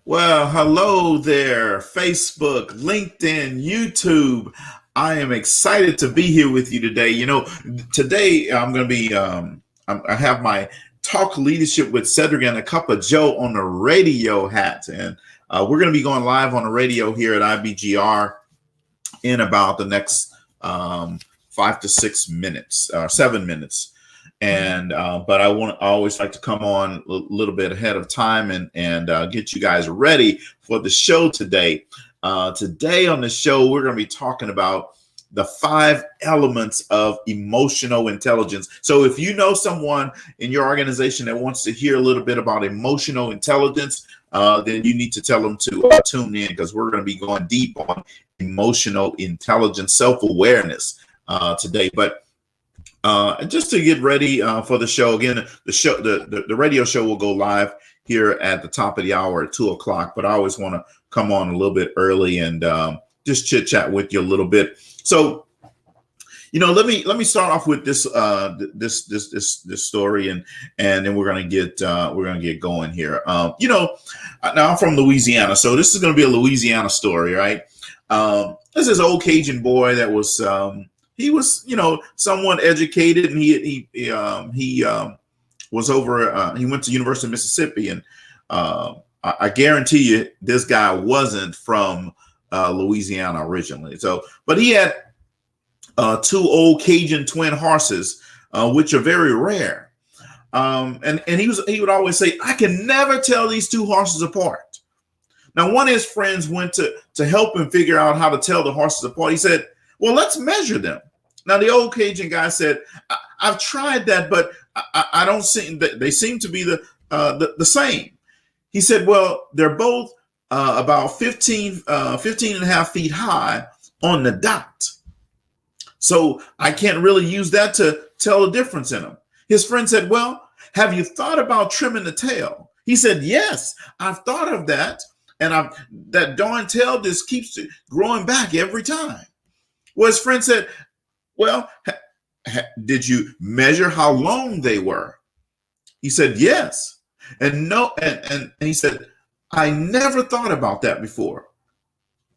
Well, hello there, Facebook, LinkedIn, YouTube. I am excited to be here with you today. Today I'm going to be, I have my Talk Leadership with Cedrick and a Cuppa Joe on the radio hat. And we're going to be going live on the radio here at IBGR in about the next 5 to 6 minutes, 7 minutes. And but I always like to come on a little bit ahead of time and get you guys ready for the show today. Today on the show, we're going to be talking about the 5 elements of emotional intelligence. So if you know someone in your organization that wants to hear a little bit about emotional intelligence, then you need to tell them to tune in, because we're going to be going deep on emotional intelligence, self-awareness today. But just to get ready for the show, again, the radio show will go live here at the top of the hour at 2:00. But I always want to come on a little bit early and just chit chat with you a little bit. So, let me start off with this story, and then we're gonna get going here. Now I'm from Louisiana, so this is gonna be a Louisiana story, right? This is old Cajun boy that was. He was, somewhat educated, and he was over. He went to University of Mississippi, and I guarantee you, this guy wasn't from Louisiana originally. So, but he had 2 old Cajun twin horses, which are very rare. And he would always say, "I can never tell these 2 horses apart." Now, one of his friends went to help him figure out how to tell the horses apart. He said, "Well, let's measure them." Now, the old Cajun guy said, "I've tried that, but I don't see that they seem to be the same." He said, "Well, they're both about 15 and a half feet high on the dot. So I can't really use that to tell the difference in them." His friend said, "Well, have you thought about trimming the tail?" He said, "Yes, I've thought of that. And that darn tail just keeps growing back every time." Well, his friend said, "Well, did you measure how long they were?" He said, "Yes." And he said, "I never thought about that before."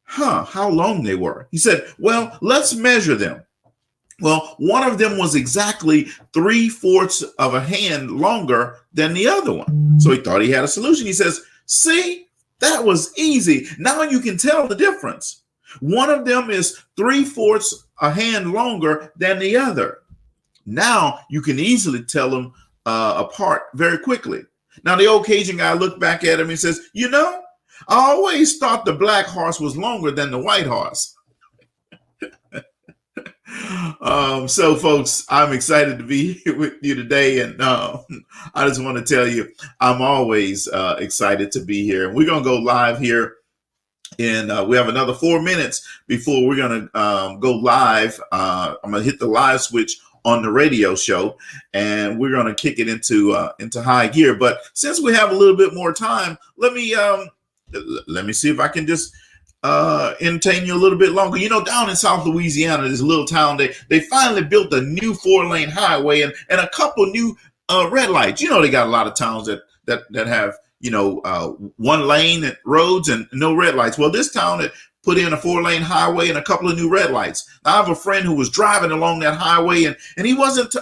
How long they were? He said, "Well, let's measure them." Well, one of them was exactly 3/4 of a hand longer than the other one. So he thought he had a solution. He says, "See, that was easy. Now you can tell the difference. One of them is 3/4 a hand longer than the other. Now you can easily tell them apart very quickly." Now the old Cajun guy looked back at him and says, "I always thought the black horse was longer than the white horse." So folks, I'm excited to be here with you today, and I just want to tell you, I'm always excited to be here. And we're going to go live here. And we have another 4 minutes before we're going to go live. I'm going to hit the live switch on the radio show, and we're going to kick it into high gear. But since we have a little bit more time, let me see if I can just entertain you a little bit longer. Down in South Louisiana, this little town, they finally built a new 4-lane highway and a couple new red lights. They got a lot of towns that have 1 lane roads and no red lights. Well, this town had put in a 4-lane highway and a couple of new red lights. Now, I have a friend who was driving along that highway, and he wasn't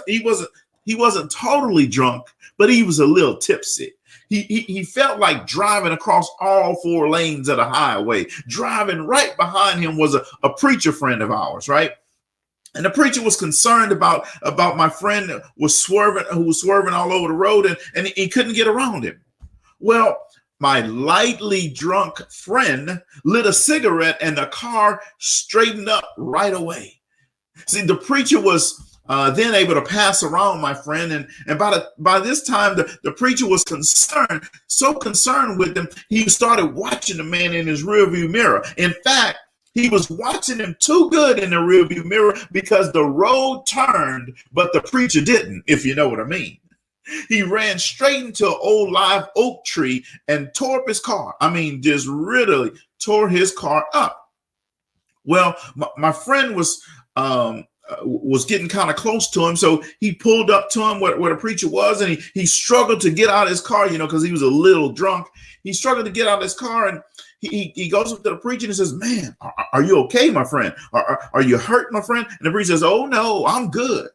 totally drunk, but he was a little tipsy. He felt like driving across all 4 lanes of the highway. Driving right behind him was a preacher friend of ours, right? And the preacher was concerned about my friend who was swerving all over the road, and he couldn't get around him. Well, my lightly drunk friend lit a cigarette, and the car straightened up right away. See, the preacher was then able to pass around my friend, and by this time, the preacher was so concerned with him, he started watching the man in his rearview mirror. In fact, he was watching him too good in the rearview mirror, because the road turned, but the preacher didn't, if you know what I mean. He ran straight into an old live oak tree and tore up his car. I mean, just really tore his car up. Well, my friend was was getting kind of close to him. So he pulled up to him where the preacher was, and he struggled to get out of his car, because he was a little drunk. He struggled to get out of his car, and he goes up to the preacher and says, "Man, are you okay, my friend? Are you hurt, my friend?" And the preacher says, "Oh, no, I'm good."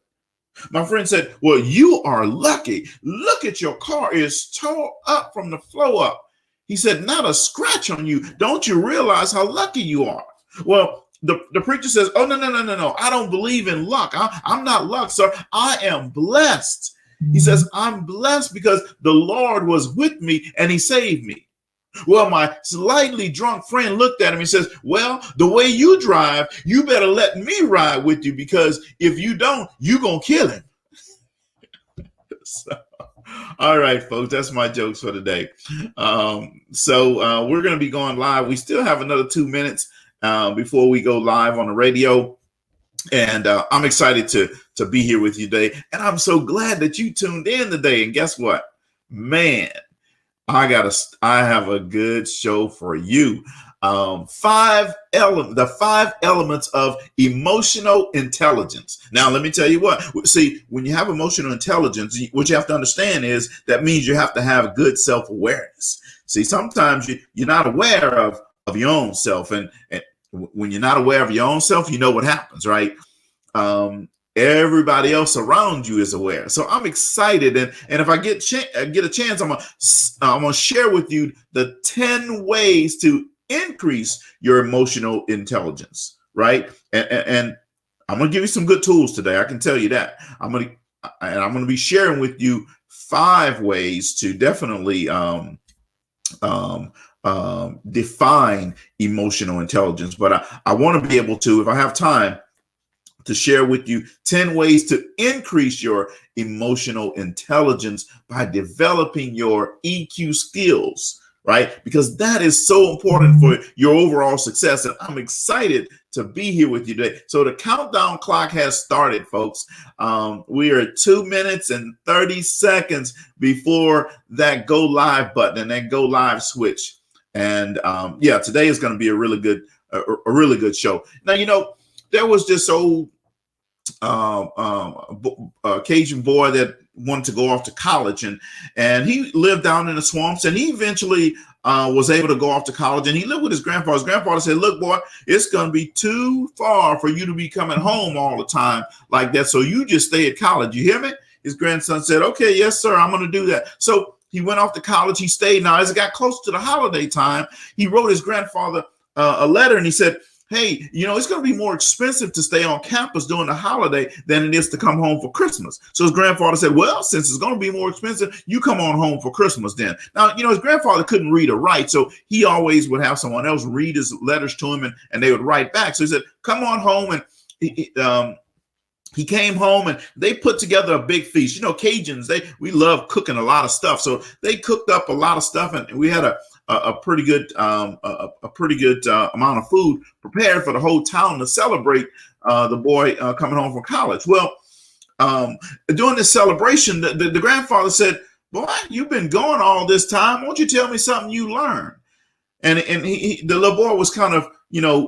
My friend said, "Well, you are lucky. Look at your car. It's tore up from the floor up." He said, "Not a scratch on you. Don't you realize how lucky you are?" Well, the preacher says, "Oh, no. I don't believe in luck. I'm not luck, sir. I am blessed." He says, "I'm blessed because the Lord was with me and he saved me." Well, my slightly drunk friend looked at him and says, "Well, the way you drive, you better let me ride with you, because if you don't, you're going to kill him." So, all right, folks, that's my jokes for today. So we're going to be going live. We still have another 2 minutes before we go live on the radio. And I'm excited to be here with you today. And I'm so glad that you tuned in today. And guess what? Man, I have a good show for you. The 5 elements of emotional intelligence. Now, let me tell you what. See, when you have emotional intelligence, what you have to understand is that means you have to have good self-awareness. See, sometimes you're not aware of your own self, and when you're not aware of your own self, you know what happens, right? Everybody else around you is aware. So I'm excited, and if I get a chance, I'm gonna share with you the 10 ways to increase your emotional intelligence, right? And I'm gonna give you some good tools today. I can tell you that. I'm gonna be sharing with you 5 ways to definitely define emotional intelligence. But I want to be able to, if I have time, to share with you 10 ways to increase your emotional intelligence by developing your EQ skills, right? Because that is so important for your overall success. And I'm excited to be here with you today. So the countdown clock has started, folks. We are 2 minutes and 30 seconds before that go live button and that go live switch. And today is going to be a really good show. Now, there was this old Cajun boy that wanted to go off to college, and he lived down in the swamps, and he eventually was able to go off to college, and he lived with his grandfather. His grandfather said, "Look, boy, it's going to be too far for you to be coming home all the time like that, so you just stay at college. You hear me?" His grandson said, "Okay, yes, sir, I'm going to do that." So he went off to college. He stayed. Now, as it got close to the holiday time, he wrote his grandfather a letter, and he said, "Hey, it's going to be more expensive to stay on campus during the holiday than it is to come home for Christmas." So his grandfather said, "Well, since it's going to be more expensive, you come on home for Christmas then." Now, his grandfather couldn't read or write, so he always would have someone else read his letters to him, and they would write back. So he said, "Come on home." And he came home, and they put together a big feast. Cajuns, we love cooking a lot of stuff. So they cooked up a lot of stuff, and we had a pretty good amount of food prepared for the whole town to celebrate the boy coming home from college. Well, during this celebration, the grandfather said, "Boy, you've been going all this time. Won't you tell me something you learned?" And the little boy was kind of,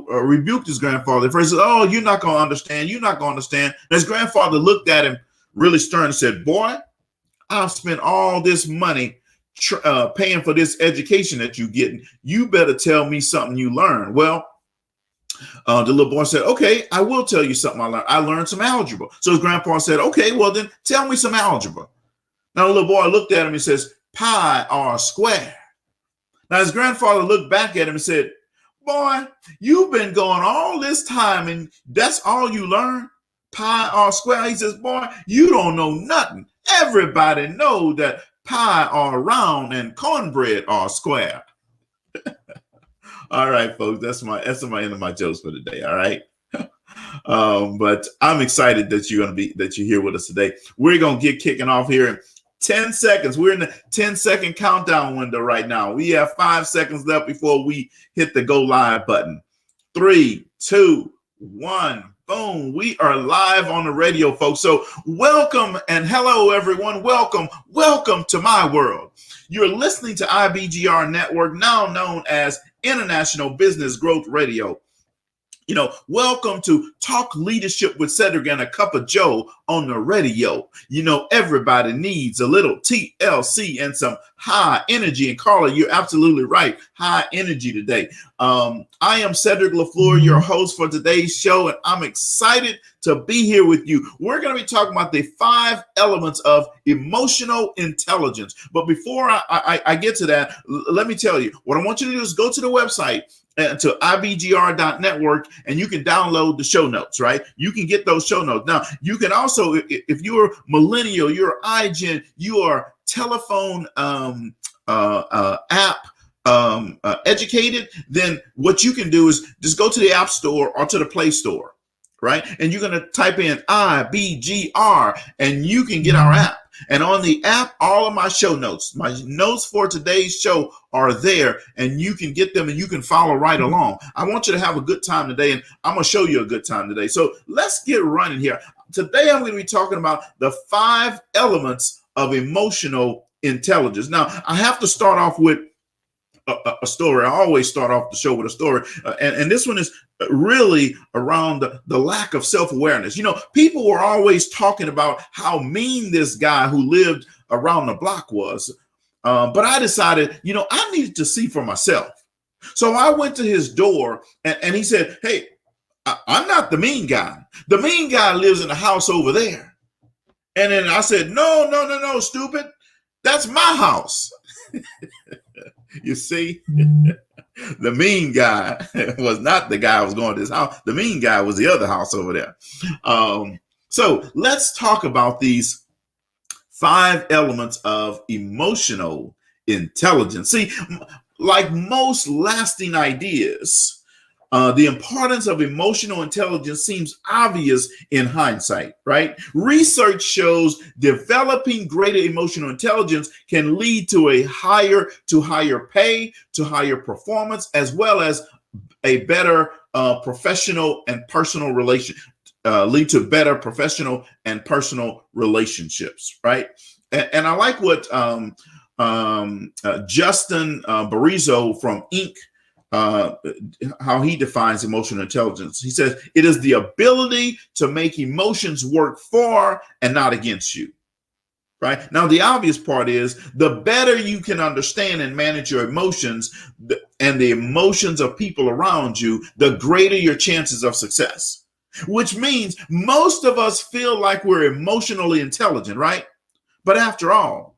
rebuked his grandfather. First, he said, "Oh, you're not going to understand. You're not going to understand." And his grandfather looked at him really stern and said, "Boy, I've spent all this money paying for this education that you're getting. You better tell me something you learned." Well, the little boy said, "Okay, I will tell you something I learned. I learned some algebra." So his grandpa said, "Okay, well then tell me some algebra." Now the little boy looked at him and says, "Pi r squared." Now his grandfather looked back at him and said, "Boy, you've been going all this time and that's all you learned? Pi r squared?" He says, "Boy, you don't know nothing. Everybody know that pie are round and cornbread are square." All right, folks, that's my end of my jokes for today. All right. But I'm excited that you're here with us today. We're going to get kicking off here in 10 seconds. We're in the 10-second countdown window right now. We have 5 seconds left before we hit the go live button. 3, 2, 1. Boom. We are live on the radio, folks. So welcome and hello, everyone. Welcome to my world. You're listening to IBGR Network, now known as International Business Growth Radio. Welcome to Talk Leadership with Cedrick and a Cuppa Joe on the radio. Everybody needs a little TLC and some high energy. And Carla, you're absolutely right. High energy today. I am Cedrick LaFleur, your host for today's show, and I'm excited to be here with you. We're going to be talking about the 5 elements of emotional intelligence. But before I get to that, let me tell you, what I want you to do is go to the website, to ibgr.network, and you can download the show notes, right? You can get those show notes. Now, you can also, if you're millennial, you're iGen, you are telephone app educated, then what you can do is just go to the App Store or to the Play Store, right? And you're going to type in IBGR, and you can get our app. And on the app, all of my show notes, my notes for today's show are there, and you can get them and you can follow right along. I want you to have a good time today, and I'm going to show you a good time today. So let's get running here. Today, I'm going to be talking about the 5 elements of emotional intelligence. Now, I have to start off with a story. I always start off the show with a story. And this one is really around the lack of self-awareness. People were always talking about how mean this guy who lived around the block was. But I decided, I needed to see for myself. So I went to his door and he said, "Hey, I'm not the mean guy. The mean guy lives in the house over there." And then I said, no, stupid. That's my house. You see, the mean guy was not the guy who was going to his house. The mean guy was the other house over there. So let's talk about these 5 elements of emotional intelligence. See, like most lasting ideas, the importance of emotional intelligence seems obvious in hindsight, right? Research shows developing greater emotional intelligence can lead to higher pay, to higher performance, as well as a better professional and personal lead to better professional and personal relationships, right? And I like what Justin Barizo from Inc., how he defines emotional intelligence. He says it is the ability to make emotions work for and not against you. Right now, the obvious part is the better you can understand and manage your emotions and the emotions of people around you, the greater your chances of success. Which means most of us feel like we're emotionally intelligent, right? But after all,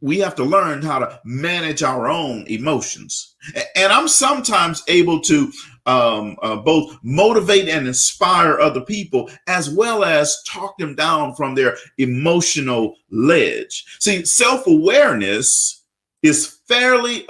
we have to learn how to manage our own emotions. And I'm sometimes able to both motivate and inspire other people, as well as talk them down from their emotional ledge. See, self-awareness is fairly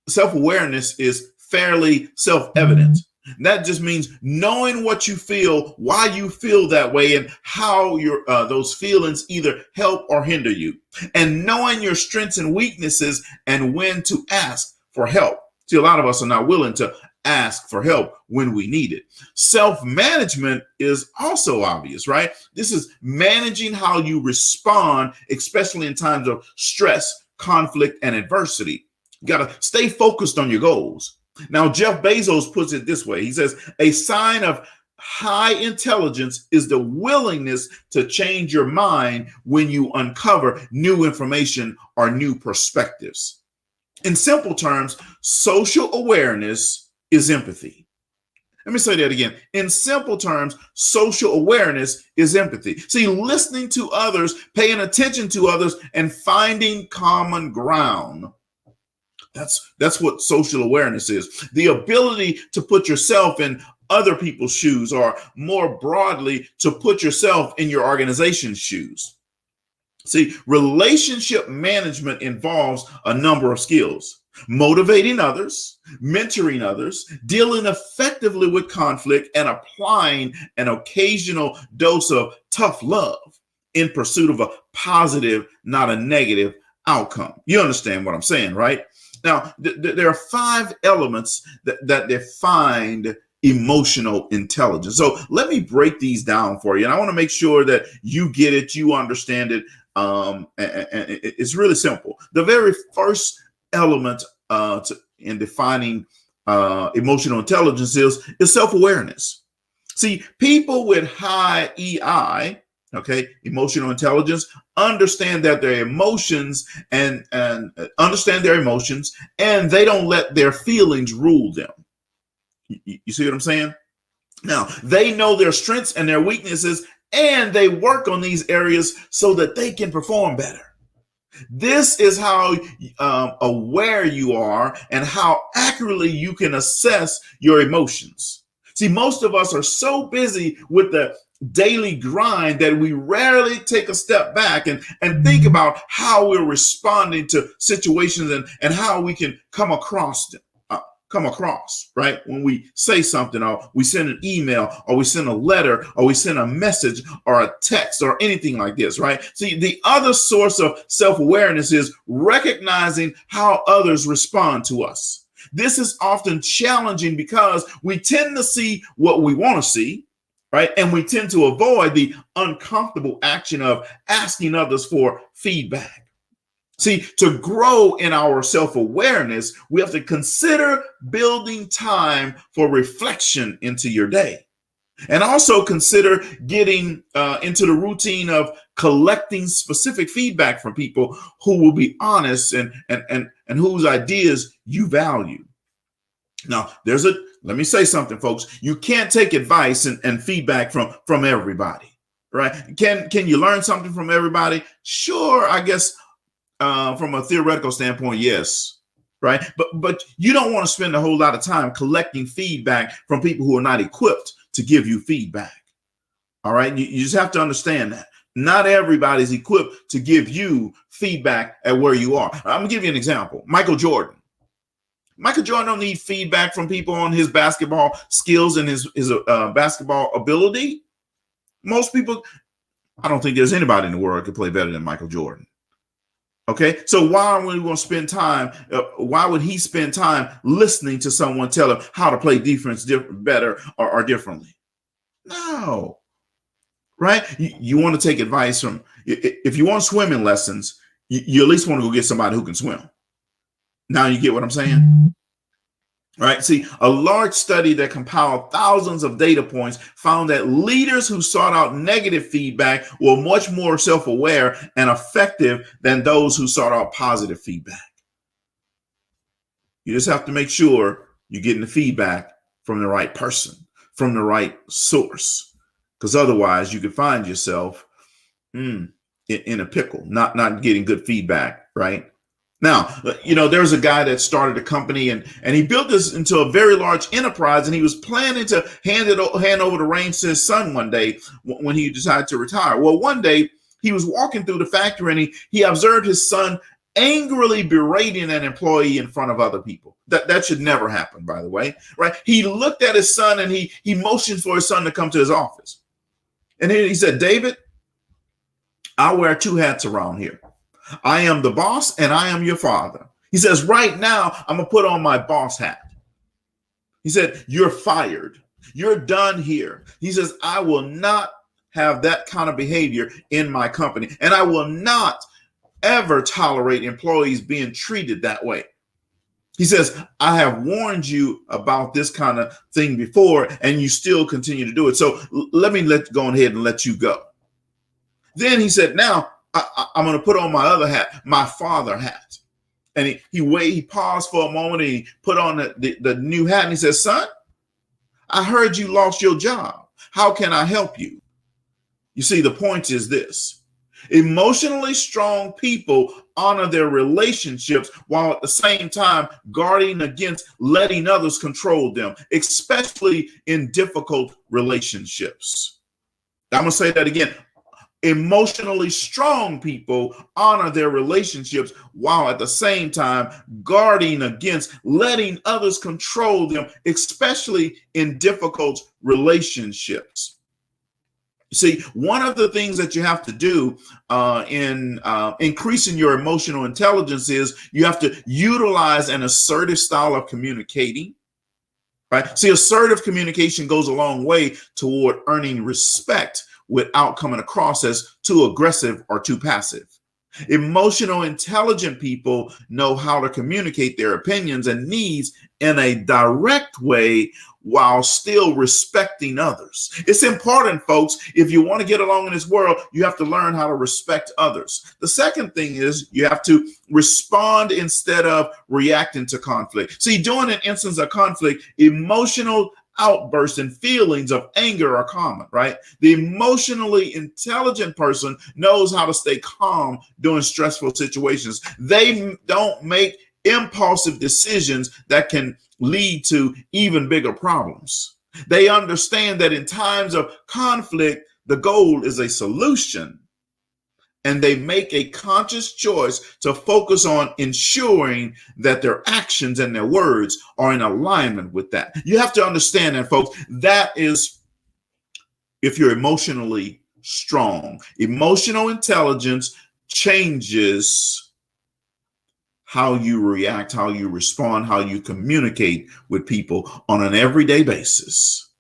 self-awareness is fairly self-evident. That just means knowing what you feel, why you feel that way, and how your those feelings either help or hinder you, and knowing your strengths and weaknesses and when to ask for help. See, a lot of us are not willing to ask for help when we need it. Self-management is also obvious, right? This is managing how you respond, especially in times of stress, conflict, and adversity. You got to stay focused on your goals. Now, Jeff Bezos puts it this way. He says, a sign of high intelligence is the willingness to change your mind when you uncover new information or new perspectives. In simple terms, social awareness is empathy. Let me say that again. In simple terms, social awareness is empathy. See, listening to others, paying attention to others, and finding common ground. That's what social awareness is. The ability to put yourself in other people's shoes, or more broadly, to put yourself in your organization's shoes. See, relationship management involves a number of skills: motivating others, mentoring others, dealing effectively with conflict, and applying an occasional dose of tough love in pursuit of a positive, not a negative outcome. You understand what I'm saying, right? Now, there are 5 elements that define emotional intelligence. So let me break these down for you. And I want to make sure that you get it, you understand it. And it's really simple. The very first element in defining emotional intelligence is self-awareness. See, people with high EI, okay, emotional intelligence, understand that their emotions and understand their emotions, and they don't let their feelings rule them. You see what I'm saying? Now, they know their strengths and their weaknesses, and they work on these areas so that they can perform better. This is how aware you are and how accurately you can assess your emotions. See, most of us are so busy with the daily grind that we rarely take a step back and think about how we're responding to situations and how we can come across, right? When we say something, or we send an email, or we send a letter, or we send a message or a text or anything like this, right? See, the other source of self-awareness is recognizing how others respond to us. This is often challenging because we tend to see what we want to see, right? And we tend to avoid the uncomfortable action of asking others for feedback. See, to grow in our self-awareness, we have to consider building time for reflection into your day. And also consider getting into the routine of collecting specific feedback from people who will be honest and whose ideas you value. Now, let me say something, folks. You can't take advice and feedback from everybody, right? Can you learn something from everybody? Sure, I guess. From a theoretical standpoint, yes, right? But you don't want to spend a whole lot of time collecting feedback from people who are not equipped to give you feedback. All right, you just have to understand that not everybody's equipped to give you feedback at where you are. I'm gonna give you an example. Michael Jordan. Michael Jordan don't need feedback from people on his basketball skills and his basketball ability. Most people, I don't think there's anybody in the world who could play better than Michael Jordan. Okay, so why are we going to spend time? Why would he spend time listening to someone tell him how to play defense better or differently? No, right? You want to take advice from, if you want swimming lessons, you at least want to go get somebody who can swim. Now you get what I'm saying? Right. See, a large study that compiled thousands of data points found that leaders who sought out negative feedback were much more self-aware and effective than those who sought out positive feedback. You just have to make sure you're getting the feedback from the right person, from the right source, because otherwise you could find yourself in a pickle, not getting good feedback, right? Now, there's a guy that started a company and he built this into a very large enterprise, and he was planning to hand over the reins to his son one day when he decided to retire. Well, one day he was walking through the factory and he observed his son angrily berating an employee in front of other people. That should never happen, by the way, right? He looked at his son and he motioned for his son to come to his office. And then he said, "David, I wear two hats around here. I am the boss and I am your father." He says, "Right now, I'm going to put on my boss hat." He said, "You're fired. You're done here." He says, "I will not have that kind of behavior in my company, and I will not ever tolerate employees being treated that way." He says, "I have warned you about this kind of thing before, and you still continue to do it. So let me go ahead and let you go." Then he said, "Now, I'm going to put on my other hat, my father hat." And he paused for a moment and he put on the new hat and he said, "Son, I heard you lost your job. How can I help you?" You see, the point is this: emotionally strong people honor their relationships while at the same time guarding against letting others control them, especially in difficult relationships. I'm going to say that again. Emotionally strong people honor their relationships while at the same time guarding against letting others control them, especially in difficult relationships. See, one of the things that you have to do in increasing your emotional intelligence is you have to utilize an assertive style of communicating. Right? See, assertive communication goes a long way toward earning respect without coming across as too aggressive or too passive. Emotional intelligent people know how to communicate their opinions and needs in a direct way while still respecting others. It's important, folks. If you want to get along in this world, you have to learn how to respect others. The second thing is you have to respond instead of reacting to conflict. See, during an instance of conflict, emotional outbursts and feelings of anger are common, right? The emotionally intelligent person knows how to stay calm during stressful situations. They don't make impulsive decisions that can lead to even bigger problems. They understand that in times of conflict, the goal is a solution, and they make a conscious choice to focus on ensuring that their actions and their words are in alignment with that. You have to understand that, folks. That is if you're emotionally strong. Emotional intelligence changes how you react, how you respond, how you communicate with people on an everyday basis.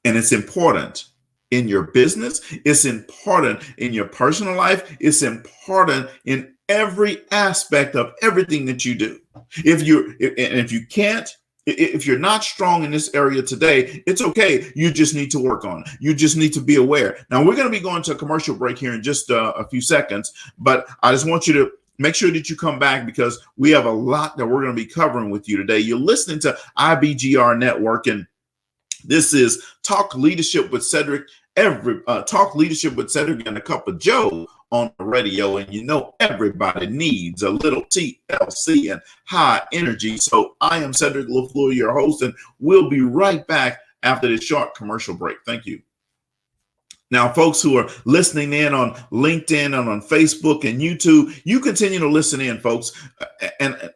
And it's important in your business, it's important in your personal life, it's important in every aspect of everything that you do. If you're not strong in this area today, it's okay. You just need to work on it. You just need to be aware. Now, we're going to be going to a commercial break here in just a few seconds, but I just want you to make sure that you come back because we have a lot that we're going to be covering with you today. You're listening to IBGR Network, and this is Talk Leadership with Cedrick. Talk Leadership with Cedrick and a Cup of Joe on the radio. And you know, everybody needs a little TLC and high energy. So I am Cedrick LaFleur, your host, and we'll be right back after this short commercial break. Thank you. Now, folks who are listening in on LinkedIn and on Facebook and YouTube, you continue to listen in, folks. And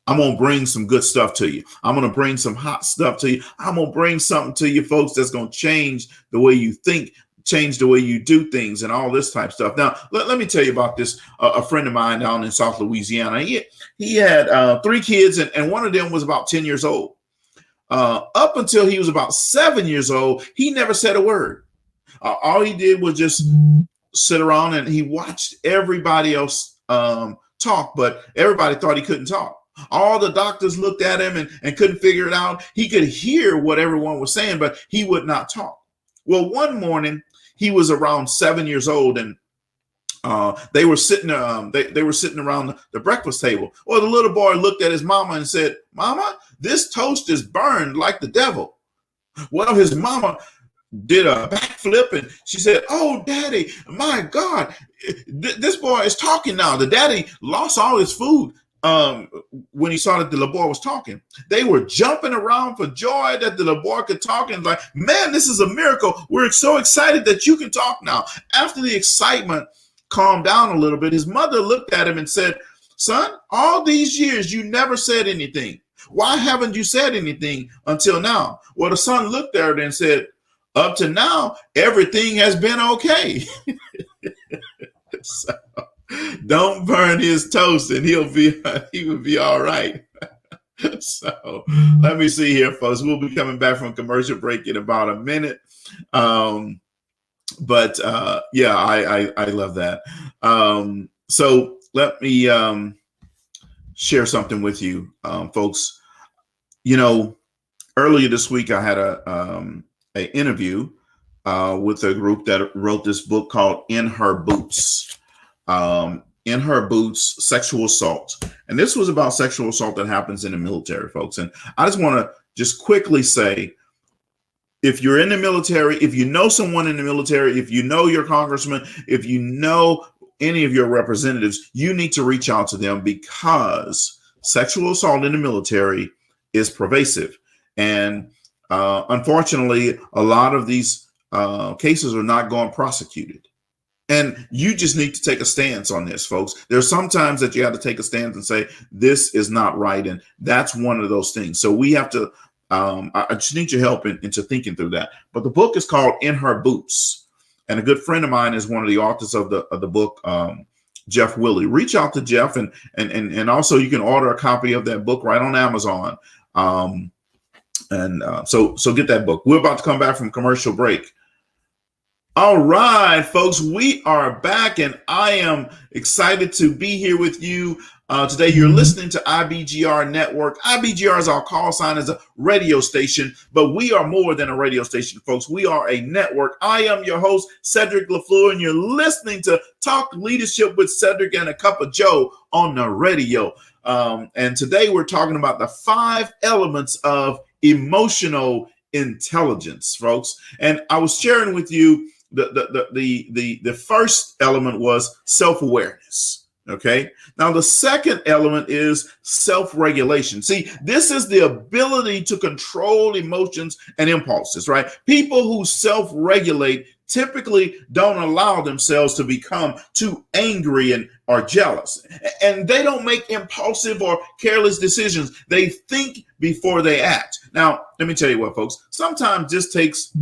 I'm going to bring some good stuff to you. I'm going to bring some hot stuff to you. I'm going to bring something to you, folks, that's going to change the way you think, change the way you do things and all this type of stuff. Now, let me tell you about this. A friend of mine down in South Louisiana, he had 3 kids, and one of them was about 10 years old. Up until he was about 7 years old, he never said a word. All he did was just sit around and he watched everybody else talk, but everybody thought he couldn't talk. All the doctors looked at him and couldn't figure it out. He could hear what everyone was saying, but he would not talk. Well, one morning he was around 7 years old, and they were sitting. They were sitting around the breakfast table. Well, the little boy looked at his mama and said, "Mama, this toast is burned like the devil." Well, his mama did a backflip and she said, "Oh, Daddy, my God, this boy is talking now." The daddy lost all his food when he saw that the little boy was talking. They were jumping around for joy that the little boy could talk, and like, man, this is a miracle. We're so excited that you can talk now. After the excitement calmed down a little bit, his mother looked at him and said, "Son, all these years you never said anything. Why haven't you said anything until now?" Well, the son looked at her and said, "Up to now, everything has been okay." So, don't burn his toast and he will be all right. So let me see here, folks. We'll be coming back from commercial break in about a minute. But I love that. So let me share something with you, folks. You know, earlier this week I had an interview with a group that wrote this book called In Her Boots. In Her Boots, Sexual Assault. And this was about sexual assault that happens in the military, folks. And I just want to just quickly say, if you're in the military, if you know someone in the military, if you know your congressman, if you know any of your representatives, you need to reach out to them, because sexual assault in the military is pervasive. And unfortunately, a lot of these cases are not going prosecuted. And you just need to take a stance on this, folks. There's sometimes that you have to take a stance and say, this is not right. And that's one of those things. So we have to, I just need your help into thinking through that. But the book is called In Her Boots. And a good friend of mine is one of the authors of the book, Jeff Willie. Reach out to Jeff, and also you can order a copy of that book right on Amazon. So get that book. We're about to come back from commercial break. All right, folks, we are back, and I am excited to be here with you today. You're listening to IBGR Network. IBGR is our call sign as a radio station, but we are more than a radio station, folks. We are a network. I am your host, Cedrick LaFleur, and you're listening to Talk Leadership with Cedrick and a Cuppa Joe on the radio. And today we're talking about the 5 elements of emotional intelligence, folks. And I was sharing with you the first element was self-awareness. Okay. Now the second element is self-regulation. See, this is the ability to control emotions and impulses, right? People who self-regulate typically don't allow themselves to become too angry and or jealous. And they don't make impulsive or careless decisions. They think before they act. Now, let me tell you what, folks, sometimes this takes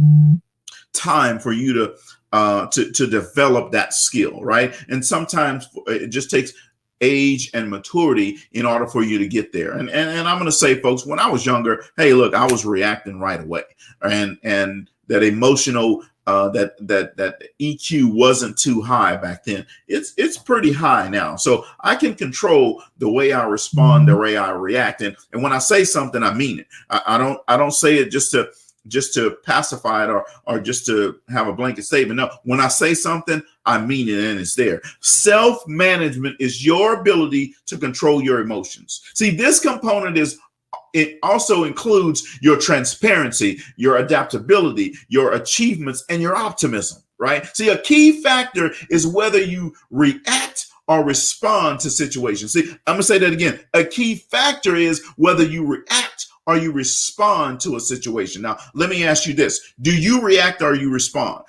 time for you to develop that skill, right? And sometimes it just takes age and maturity in order for you to get there. And I'm going to say, folks, when I was younger, hey, look, I was reacting right away, and that emotional that EQ wasn't too high back then. It's pretty high now, so I can control the way I respond, the way I react, and when I say something, I mean it. I don't say it just to pacify it or just to have a blanket statement. No, when I say something, I mean it and it's there. Self-management is your ability to control your emotions. See, this component it also includes your transparency, your adaptability, your achievements, and your optimism, right? See, a key factor is whether you react or respond to situations. See, I'm going to say that again. A key factor is whether you react or you respond to a situation. Now, let me ask you this. Do you react or you respond?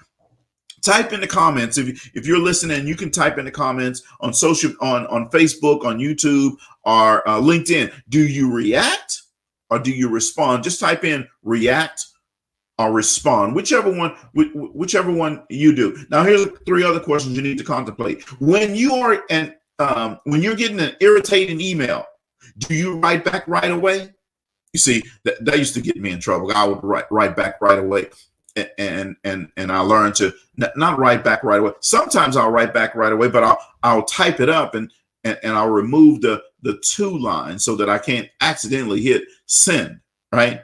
Type in the comments. If you're listening, you can type in the comments on on Facebook, on YouTube, or LinkedIn. Do you react or do you respond? Just type in react or respond, whichever one you do. Now, here's 3 other questions you need to contemplate. When you're getting an irritating email, do you write back right away? You see, that used to get me in trouble. I would write back right away, and I learned to not write back right away. Sometimes I'll write back right away, but I'll type it up and I'll remove the to line so that I can't accidentally hit send, right?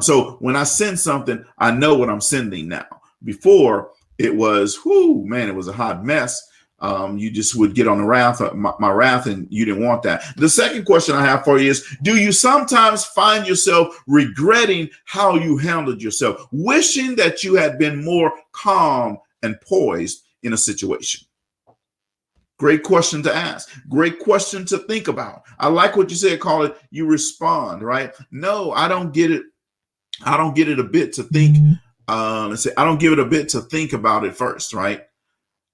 So when I send something, I know what I'm sending now. Before it was, it was a hot mess. You just would get on the my wrath, and you didn't want that. The second question I have for you is, do you sometimes find yourself regretting how you handled yourself, wishing that you had been more calm and poised in a situation? Great question to ask. Great question to think about. I like what you said, call it, you respond, right? No, I don't get it. I don't get it a bit to think. I don't give it a bit to think about it first, right?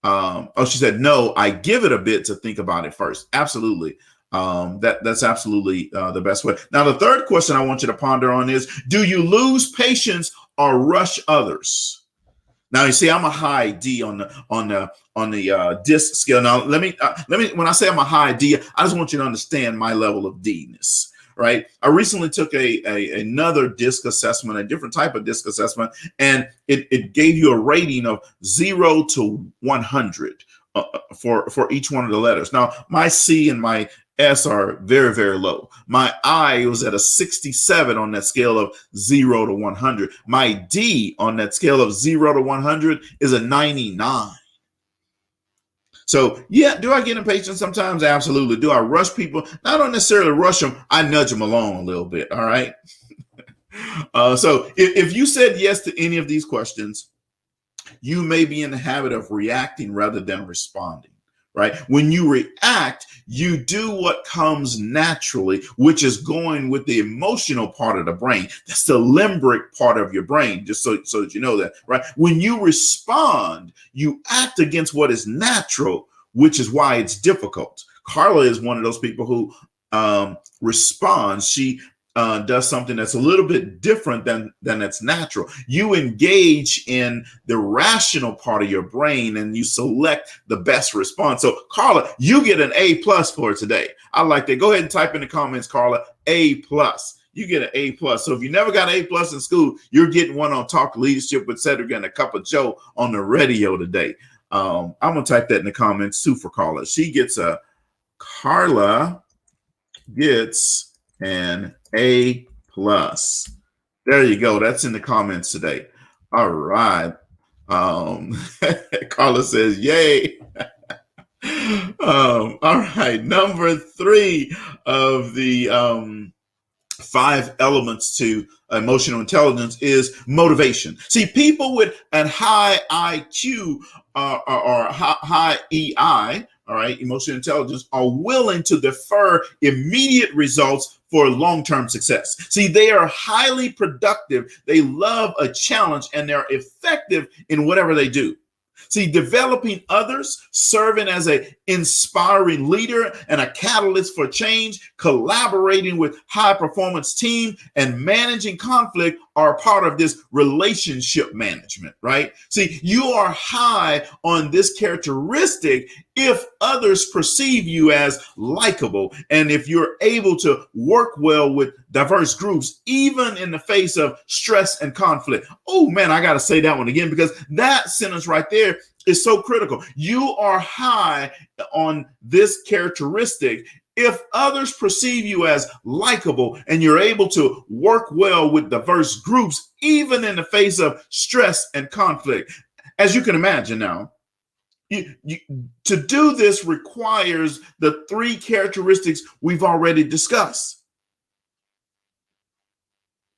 She said, no, I give it a bit to think about it first. Absolutely. That's absolutely the best way. Now, the third question I want you to ponder on is, do you lose patience or rush others? Now, you see, I'm a high D on the DISC scale. Now, let me when I say I'm a high D, I just want you to understand my level of D-ness. Right. I recently took another DISC assessment, a different type of DISC assessment, and it gave you a rating of 0 to 100 for each one of the letters. Now, my C and my S are very, very low. My I was at a 67 on that scale of 0 to 100. My D on that scale of 0 to 100 is a 99. So, yeah, do I get impatient sometimes? Absolutely. Do I rush people? I don't necessarily rush them. I nudge them along a little bit. All right. So if you said yes to any of these questions, you may be in the habit of reacting rather than responding. Right? When you react, you do what comes naturally, which is going with the emotional part of the brain. That's the limbic part of your brain, just so that you know that, right? When you respond, you act against what is natural, which is why it's difficult. Carla is one of those people who responds. She does something that's a little bit different than that's natural. You engage in the rational part of your brain and you select the best response. So Carla, you get an A+ for today. I like that. Go ahead and type in the comments, Carla, A+. you get an A plus. So if you never got an A plus in school, you're getting one on Talk Leadership with Cedrick and a Cuppa Joe on the radio today. I'm gonna type that in the comments too for Carla. Carla gets an A plus. There you go. That's in the comments today. All right. Carla says, yay. All right. Number 3 of the 5 elements to emotional intelligence is motivation. See, people with a high IQ or high EI, all right, emotional intelligence, are willing to defer immediate results for long-term success. See, they are highly productive. They love a challenge and they're effective in whatever they do. See, developing others, serving as an inspiring leader and a catalyst for change, collaborating with high-performance team, and managing conflict are part of this relationship management, right? See, you are high on this characteristic if others perceive you as likable and if you're able to work well with diverse groups, even in the face of stress and conflict. Oh, man, I got to say that one again because that sentence right there is so critical. You are high on this characteristic if others perceive you as likable and you're able to work well with diverse groups, even in the face of stress and conflict. As you can imagine now, to do this requires the 3 characteristics we've already discussed.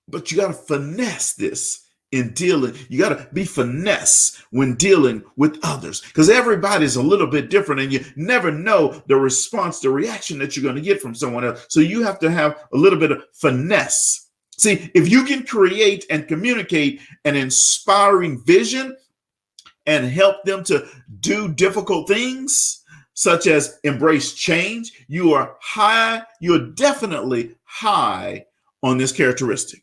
But you got to finesse this in dealing. You got to be finesse when dealing with others because everybody's a little bit different and you never know the response, the reaction that you're going to get from someone else. So you have to have a little bit of finesse. See, if you can create and communicate an inspiring vision and help them to do difficult things, such as embrace change, you're definitely high on this characteristic.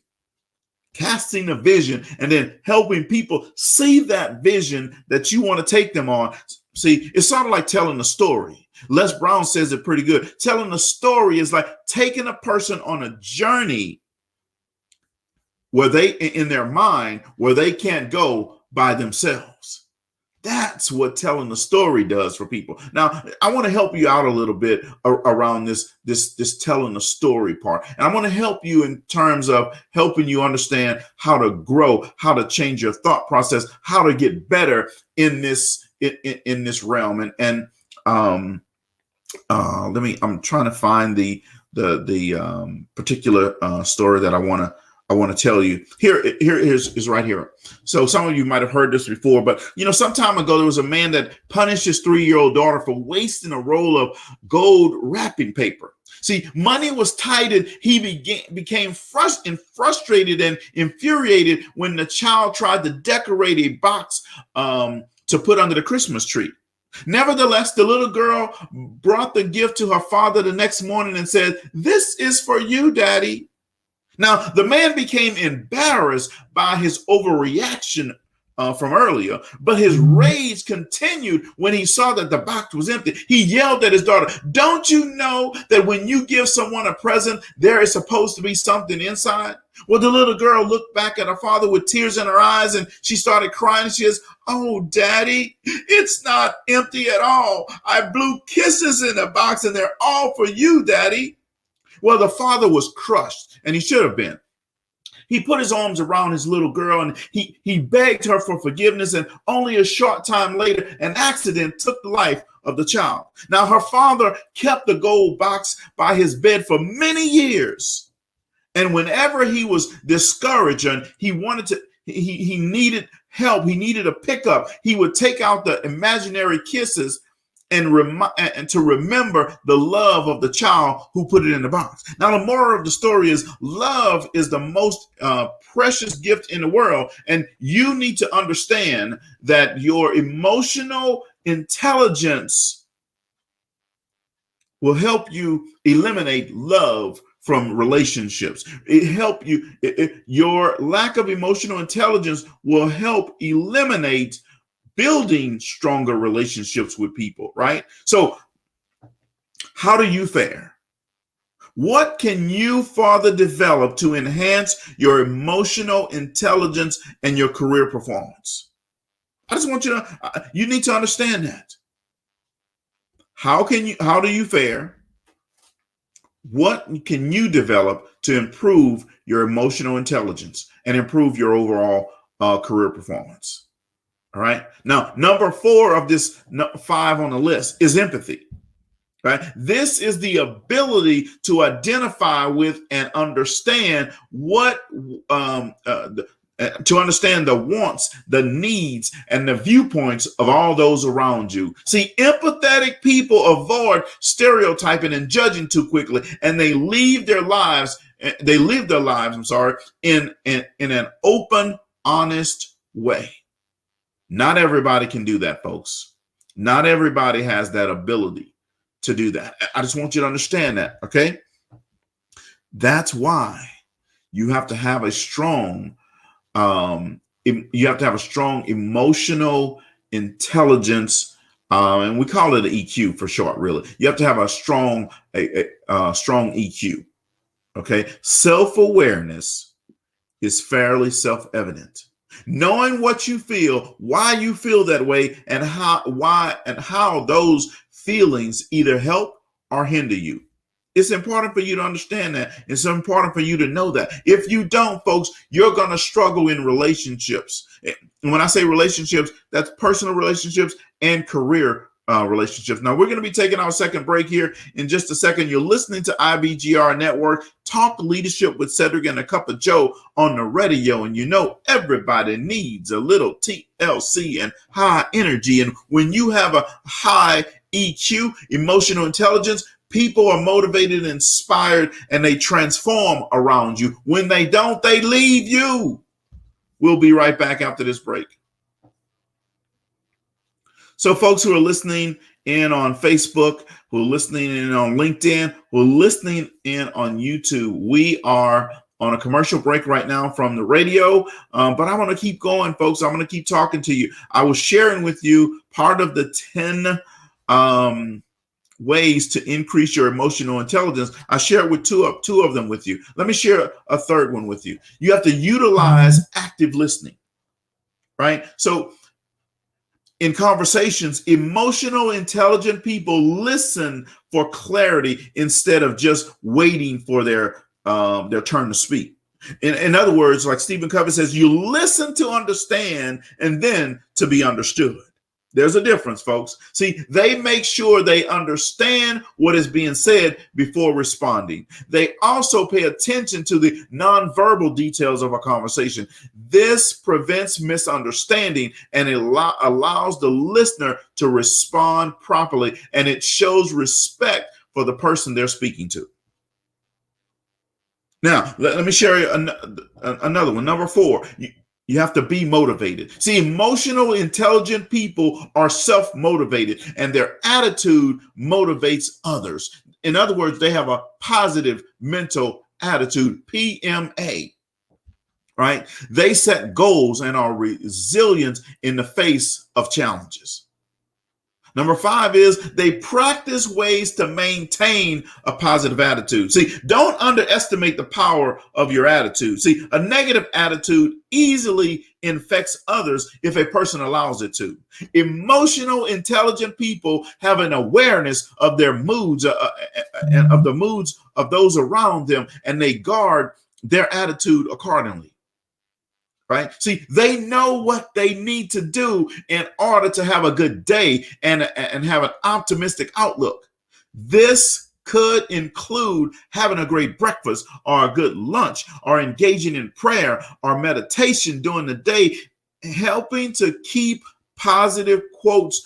Casting a vision and then helping people see that vision that you want to take them on. See, it's sort of like telling a story. Les Brown says it pretty good. Telling a story is like taking a person on a journey where they, in their mind, where they can't go by themselves. That's what telling the story does for people. Now, I want to help you out a little bit around this telling the story part. And I want to help you in terms of helping you understand how to grow, how to change your thought process, how to get better in this realm. I'm trying to find the particular story that I want to tell you. Here is right here. So some of you might have heard this before, but some time ago, there was a man that punished his 3-year-old daughter for wasting a roll of gold wrapping paper. See, money was tight and he became frustrated and infuriated when the child tried to decorate a box to put under the Christmas tree. Nevertheless, the little girl brought the gift to her father the next morning and said, "This is for you, Daddy." Now, the man became embarrassed by his overreaction from earlier, but his rage continued when he saw that the box was empty. He yelled at his daughter, "Don't you know that when you give someone a present, there is supposed to be something inside?" Well, the little girl looked back at her father with tears in her eyes and she started crying. She says, "Oh, Daddy, it's not empty at all. I blew kisses in the box and they're all for you, Daddy." Well, the father was crushed, and he should have been. He put his arms around his little girl, and he begged her for forgiveness, and only a short time later, an accident took the life of the child. Now, her father kept the gold box by his bed for many years, and whenever he was discouraged and he needed help, he needed a pickup, he would take out the imaginary kisses and to remember the love of the child who put it in the box. Now, the moral of the story is love is the most precious gift in the world. And you need to understand that your emotional intelligence will help you eliminate love from relationships. Your lack of emotional intelligence will help eliminate building stronger relationships with people, right? So how do you fare? What can you further develop to enhance your emotional intelligence and your career performance? I just want you to, you need to understand that. How do you fare? What can you develop to improve your emotional intelligence and improve your overall career performance? All right. Now, number 4 of this 5 on the list is empathy. Right. This is the ability to identify with and understand to understand the wants, the needs, and the viewpoints of all those around you. See, empathetic people avoid stereotyping and judging too quickly, and they live their lives, in an open, honest way. Not everybody can do that, folks. Not everybody has that ability to do that. I just want you to understand that, okay? That's why you have to have a strong emotional intelligence, and we call it an EQ for short. Really, you have to have a strong EQ. Okay, self-awareness is fairly self-evident. Knowing what you feel, why you feel that way, and how those feelings either help or hinder you. It's important for you to understand that. It's important for you to know that. If you don't, folks, you're going to struggle in relationships. And when I say relationships, that's personal relationships and career relationships. Now, we're going to be taking our second break here in just a second. You're listening to IBGR Network, Talk Leadership with Cedrick and a Cuppa Joe on the radio. And you know, everybody needs a little TLC and high energy. And when you have a high EQ, emotional intelligence, people are motivated, inspired, and they transform around you. When they don't, they leave you. We'll be right back after this break. So folks who are listening in on Facebook, who are listening in on LinkedIn, who are listening in on YouTube, we are on a commercial break right now from the radio, but I want to keep going, folks. I'm going to keep talking to you. I was sharing with you part of the 10 ways to increase your emotional intelligence. I shared with two of them with you. Let me share a third one with you. You have to utilize active listening, right? So in conversations, emotional, intelligent people listen for clarity instead of just waiting for their turn to speak. In other words, like Stephen Covey says, you listen to understand and then to be understood. There's a difference, folks. See, they make sure they understand what is being said before responding. They also pay attention to the nonverbal details of a conversation. This prevents misunderstanding and it allows the listener to respond properly, and it shows respect for the person they're speaking to. Now, let me share another one. Number 4. You have to be motivated. See, emotional, intelligent people are self-motivated and their attitude motivates others. In other words, they have a positive mental attitude, PMA, right? They set goals and are resilient in the face of challenges. Number 5 is they practice ways to maintain a positive attitude. See, don't underestimate the power of your attitude. See, a negative attitude easily infects others if a person allows it to. Emotional, intelligent people have an awareness of their moods and of the moods of those around them, and they guard their attitude accordingly. Right? See, they know what they need to do in order to have a good day and have an optimistic outlook. This could include having a great breakfast or a good lunch or engaging in prayer or meditation during the day, helping to keep positive quotes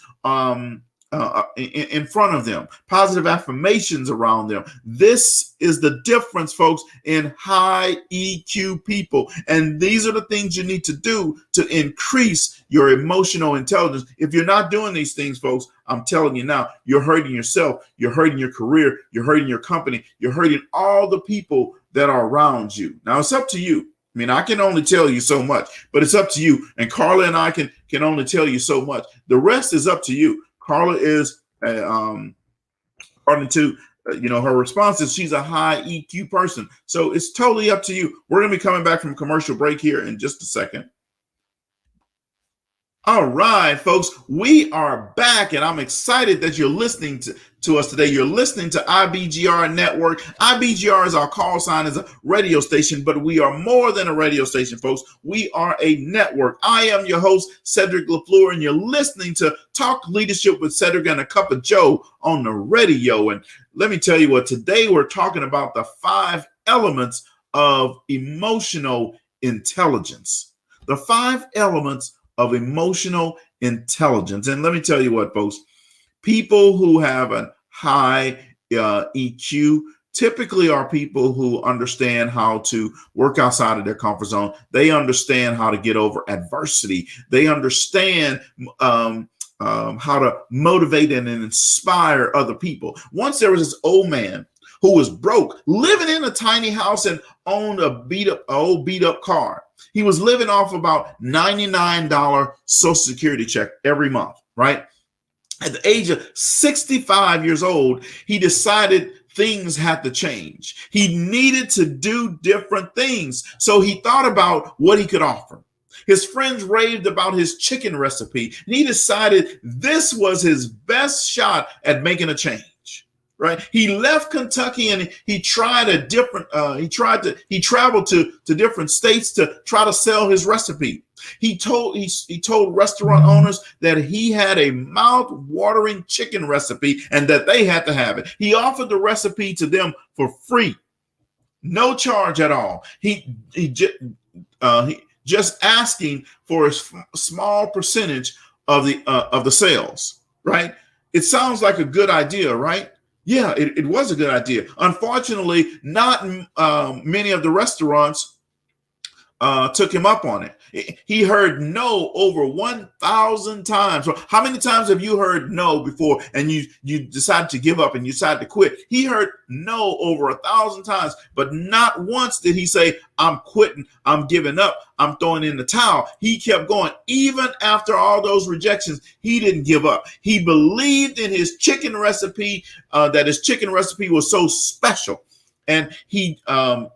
in front of them, positive affirmations around them. This is the difference, folks, in high EQ people. And these are the things you need to do to increase your emotional intelligence. If you're not doing these things, folks, I'm telling you now, you're hurting yourself, you're hurting your career, you're hurting your company, you're hurting all the people that are around you. Now, it's up to you. I mean, I can only tell you so much, but it's up to you. And Carla and I can only tell you so much. The rest is up to you. Carla is, according to Her response is she's a high EQ person. So it's totally up to you. We're going to be coming back from commercial break here in just a second. All right, folks, we are back, and I'm excited that you're listening to us today. You're listening to IBGR Network. IBGR is our call sign, is a radio station, but we are more than a radio station, folks. We are a network. I am your host, Cedrick LaFleur, and you're listening to Talk Leadership with Cedrick and a Cuppa Joe on the radio. And let me tell you what, today we're talking about the 5 elements of emotional intelligence. The 5 elements of emotional intelligence. And let me tell you what, folks, people who have a high EQ typically are people who understand how to work outside of their comfort zone. They understand how to get over adversity. They understand how to motivate and inspire other people. Once there was this old man who was broke, living in a tiny house and owned a old beat up car. He was living off about $99 Social Security check every month, right? At the age of 65 years old, he decided things had to change. He needed to do different things. So he thought about what he could offer. His friends raved about his chicken recipe, and he decided this was his best shot at making a change. Right. He left Kentucky and he tried he traveled to different states to try to sell his recipe. He told restaurant owners that he had a mouth-watering chicken recipe and that they had to have it. He offered the recipe to them for free, no charge at all. He just asking for a small percentage of the sales. Right. It sounds like a good idea, right? Yeah, it was a good idea. Unfortunately, not many of the restaurants took him up on it. He heard no over 1,000 times. How many times have you heard no before and you decided to give up and you decided to quit? He heard no over 1,000 times, but not once did he say, I'm quitting, I'm giving up, I'm throwing in the towel. He kept going. Even after all those rejections, he didn't give up. He believed in his chicken recipe, that his chicken recipe was so special. And he got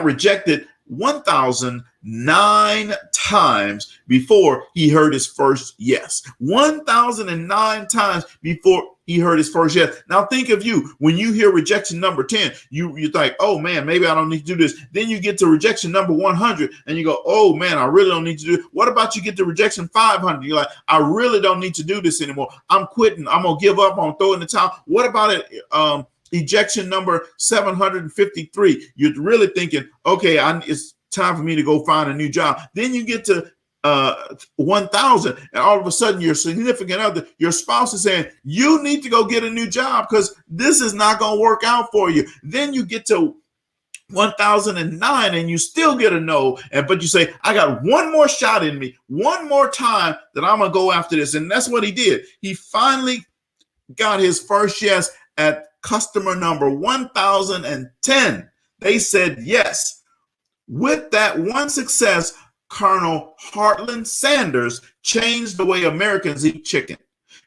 rejected 1,009 times before he heard his first yes. 1,009 times before he heard his first yes. Now think of you. When you hear rejection number 10, you think, oh man, maybe I don't need to do this. Then you get to rejection number 100 and you go, oh man, I really don't need to do it. What about you get to rejection 500? You're like, I really don't need to do this anymore. I'm quitting. I'm going to give up. I'm going to throw in the towel. What about it? Ejection number 753. You're really thinking, okay, it's time for me to go find a new job. Then you get to 1,000, and all of a sudden your significant other, your spouse is saying, you need to go get a new job because this is not going to work out for you. Then you get to 1,009 and you still get a no, but you say, I got one more shot in me, one more time that I'm going to go after this. And that's what he did. He finally got his first yes at customer number 1,010. They said yes. With that one success, Colonel Heartland Sanders changed the way Americans eat chicken.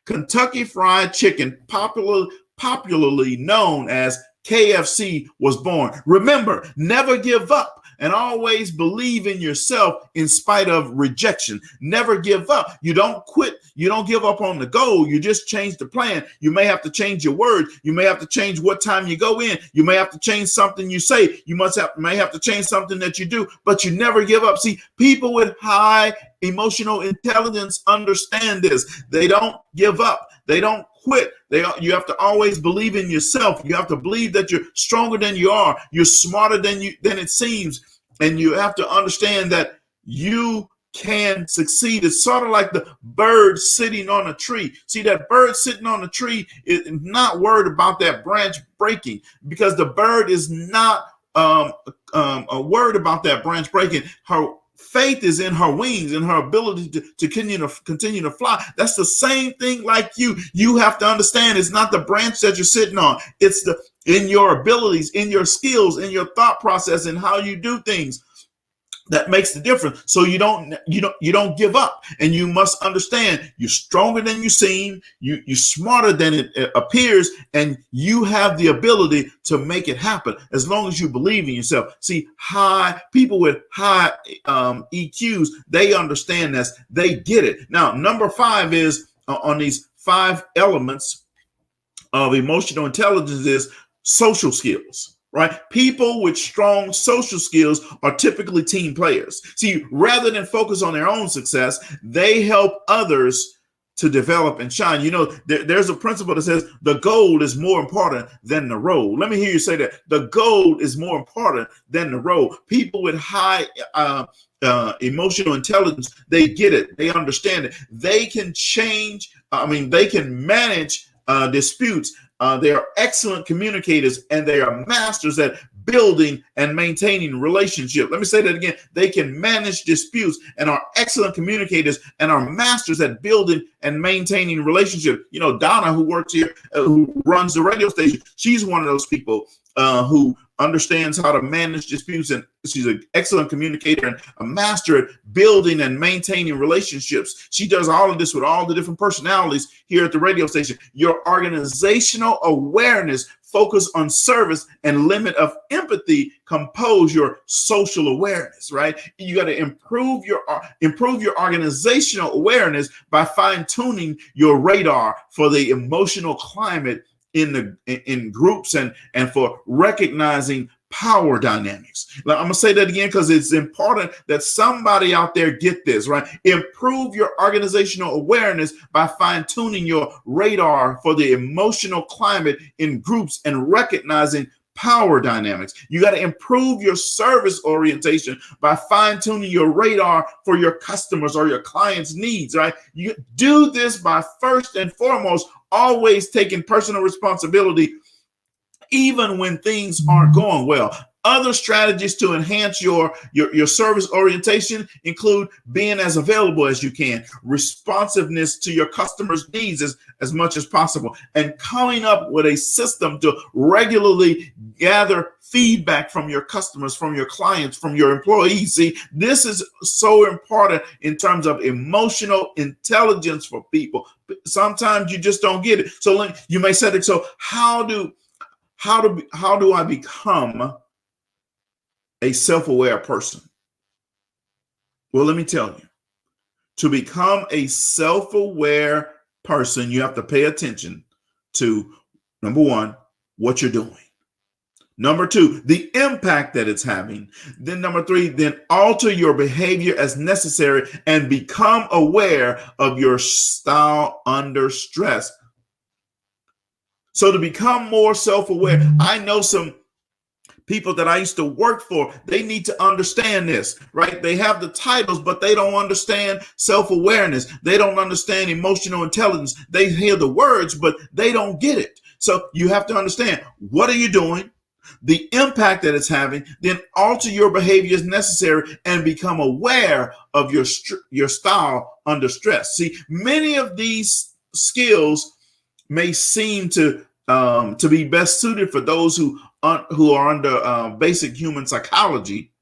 Kentucky Fried Chicken, popularly known as KFC, was born. Remember, never give up and always believe in yourself in spite of rejection. Never give up. You don't quit. You don't give up on the goal. You just change the plan. You may have to change your words. You may have to change what time you go in. You may have to change something you say. You may have to change something that you do, but you never give up. See, people with high emotional intelligence understand this. They don't give up. They don't quit. You have to always believe in yourself. You have to believe that you're stronger than you are. You're smarter than it seems. And you have to understand that you can succeed. It's sort of like the bird sitting on a tree. See, that bird sitting on a tree is not worried about that branch breaking because the bird is not worried about that branch breaking. Her faith is in her wings and her ability to continue to fly. That's the same thing like you. You have to understand it's not the branch that you're sitting on. It's in your abilities, in your skills, in your thought process, and how you do things. That makes the difference. So you don't give up, and you must understand you're stronger than you seem. You're smarter than it appears, and you have the ability to make it happen as long as you believe in yourself. See, people with high EQs, they understand this. They get it. Now, number 5 is on these 5 elements of emotional intelligence is social skills. Right? People with strong social skills are typically team players. See, rather than focus on their own success, they help others to develop and shine. You know, there's a principle that says the goal is more important than the road. Let me hear you say that. The goal is more important than the road. People with high emotional intelligence, they get it. They understand it. They can they can manage disputes. They are excellent communicators, and they are masters at building and maintaining relationships. Let me say that again. They can manage disputes and are excellent communicators and are masters at building and maintaining relationships. You know, Donna, who works here, who runs the radio station, she's one of those people who understands how to manage disputes, and she's an excellent communicator and a master at building and maintaining relationships. She does all of this with all the different personalities here at the radio station. Your organizational awareness, focus on service, and limit of empathy compose your social awareness, right? You got to improve your organizational awareness by fine-tuning your radar for the emotional climate in groups and for recognizing power dynamics. Now, I'm gonna say that again because it's important that somebody out there get this, right? Improve your organizational awareness by fine-tuning your radar for the emotional climate in groups and recognizing power dynamics. You got to improve your service orientation by fine-tuning your radar for your customers or your clients' needs, right? You do this by first and foremost always taking personal responsibility even when things aren't going well. Other strategies to enhance your service orientation include being as available as you can, responsiveness to your customers' needs as much as possible, and coming up with a system to regularly gather feedback from your customers, from your clients, from your employees. See, this is so important in terms of emotional intelligence for people. Sometimes you just don't get it. So you may say, so how do I become a self-aware person? Well, let me tell you. To become a self-aware person, you have to pay attention to, number 1, what you're doing. Number 2, the impact that it's having. Then number 3, then alter your behavior as necessary and become aware of your style under stress. So to become more self-aware, I know some people that I used to work for, they need to understand this, right? They have the titles, but they don't understand self-awareness. They don't understand emotional intelligence. They hear the words, but they don't get it. So you have to understand, what are you doing? The impact that it's having, then alter your behavior as necessary and become aware of your style under stress. See, many of these skills may seem to be best suited for those who are under basic human psychology.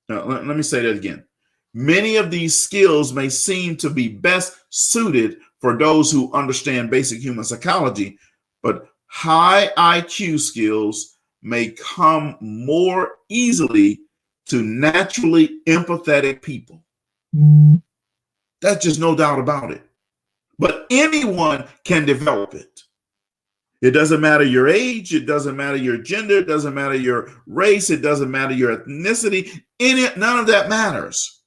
Let me say that again. Many of these skills may seem to be best suited for those who understand basic human psychology, but high IQ skills may come more easily to naturally empathetic people. That's just no doubt about it. But anyone can develop it. It doesn't matter your age. It doesn't matter your gender. It doesn't matter your race. It doesn't matter your ethnicity. None of that matters.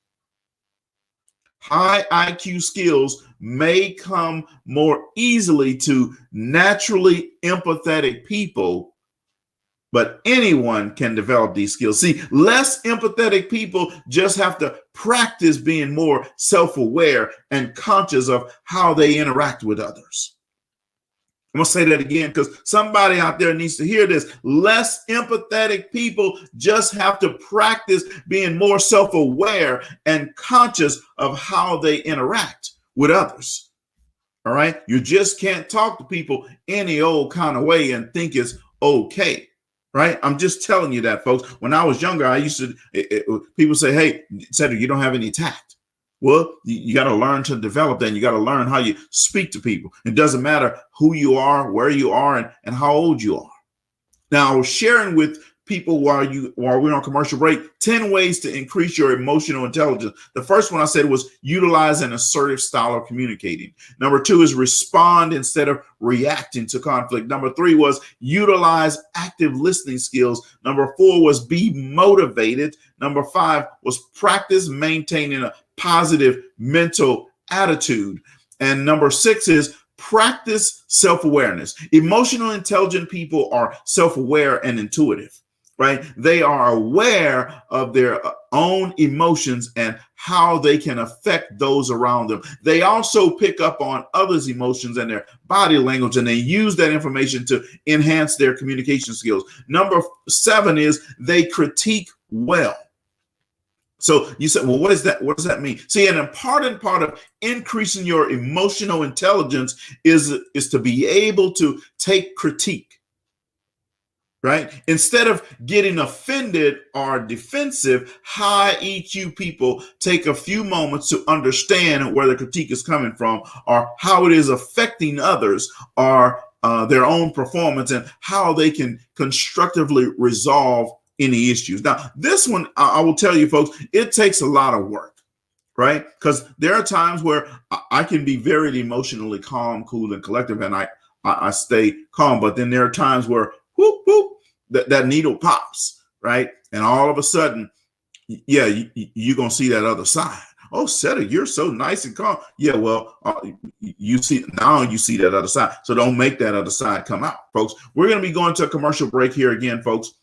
High IQ skills may come more easily to naturally empathetic people, but anyone can develop these skills. See, less empathetic people just have to practice being more self-aware and conscious of how they interact with others. I'm going to say that again because somebody out there needs to hear this. Less empathetic people just have to practice being more self-aware and conscious of how they interact with others. All right? You just can't talk to people any old kind of way and think it's okay. right? I'm just telling you that, folks. When I was younger, I used to, people say, hey, Cedrick, you don't have any tact. Well, you got to learn to develop that. And you got to learn how you speak to people. It doesn't matter who you are, where you are, and how old you are. Now, I was sharing with people while we're on commercial break, 10 ways to increase your emotional intelligence. The first one I said was utilize an assertive style of communicating. Number 2 is respond instead of reacting to conflict. Number 3 was utilize active listening skills. Number 4 was be motivated. Number 5 was practice maintaining a positive mental attitude. And number 6 is practice self-awareness. Emotional intelligent people are self-aware and intuitive, right? They are aware of their own emotions and how they can affect those around them. They also pick up on others' emotions and their body language, and they use that information to enhance their communication skills. Number 7 is they critique well. So you said, well, what is that? What does that mean? See, an important part of increasing your emotional intelligence is to be able to take critique, right? Instead of getting offended or defensive, high EQ people take a few moments to understand where the critique is coming from or how it is affecting others or their own performance and how they can constructively resolve any issues. Now, this one, I will tell you, folks, it takes a lot of work, right? Because there are times where I can be very emotionally calm, cool, and collective, and I stay calm. But then there are times where whoop, whoop, that needle pops, right? And all of a sudden, yeah, you're going to see that other side. Oh, Cedrick, you're so nice and calm. Yeah, well, you see that other side. So don't make that other side come out, folks. We're going to be going to a commercial break here again, folks,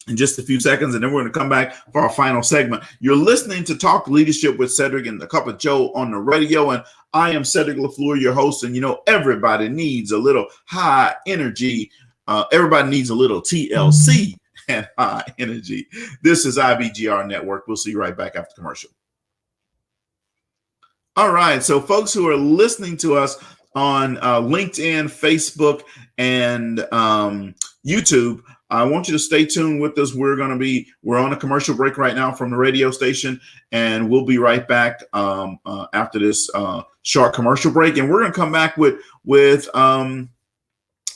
in just a few seconds, and then we're going to come back for our final segment. You're listening to Talk Leadership with Cedrick and the Cuppa Joe on the radio, and I am Cedrick LaFleur, your host. And everybody needs a little high energy. Everybody needs a little TLC and high energy. This is IBGR Network. We'll see you right back after commercial. All right, so folks who are listening to us on LinkedIn, Facebook, and YouTube, I want you to stay tuned with us. We're on a commercial break right now from the radio station, and we'll be right back after this short commercial break. And we're going to come back with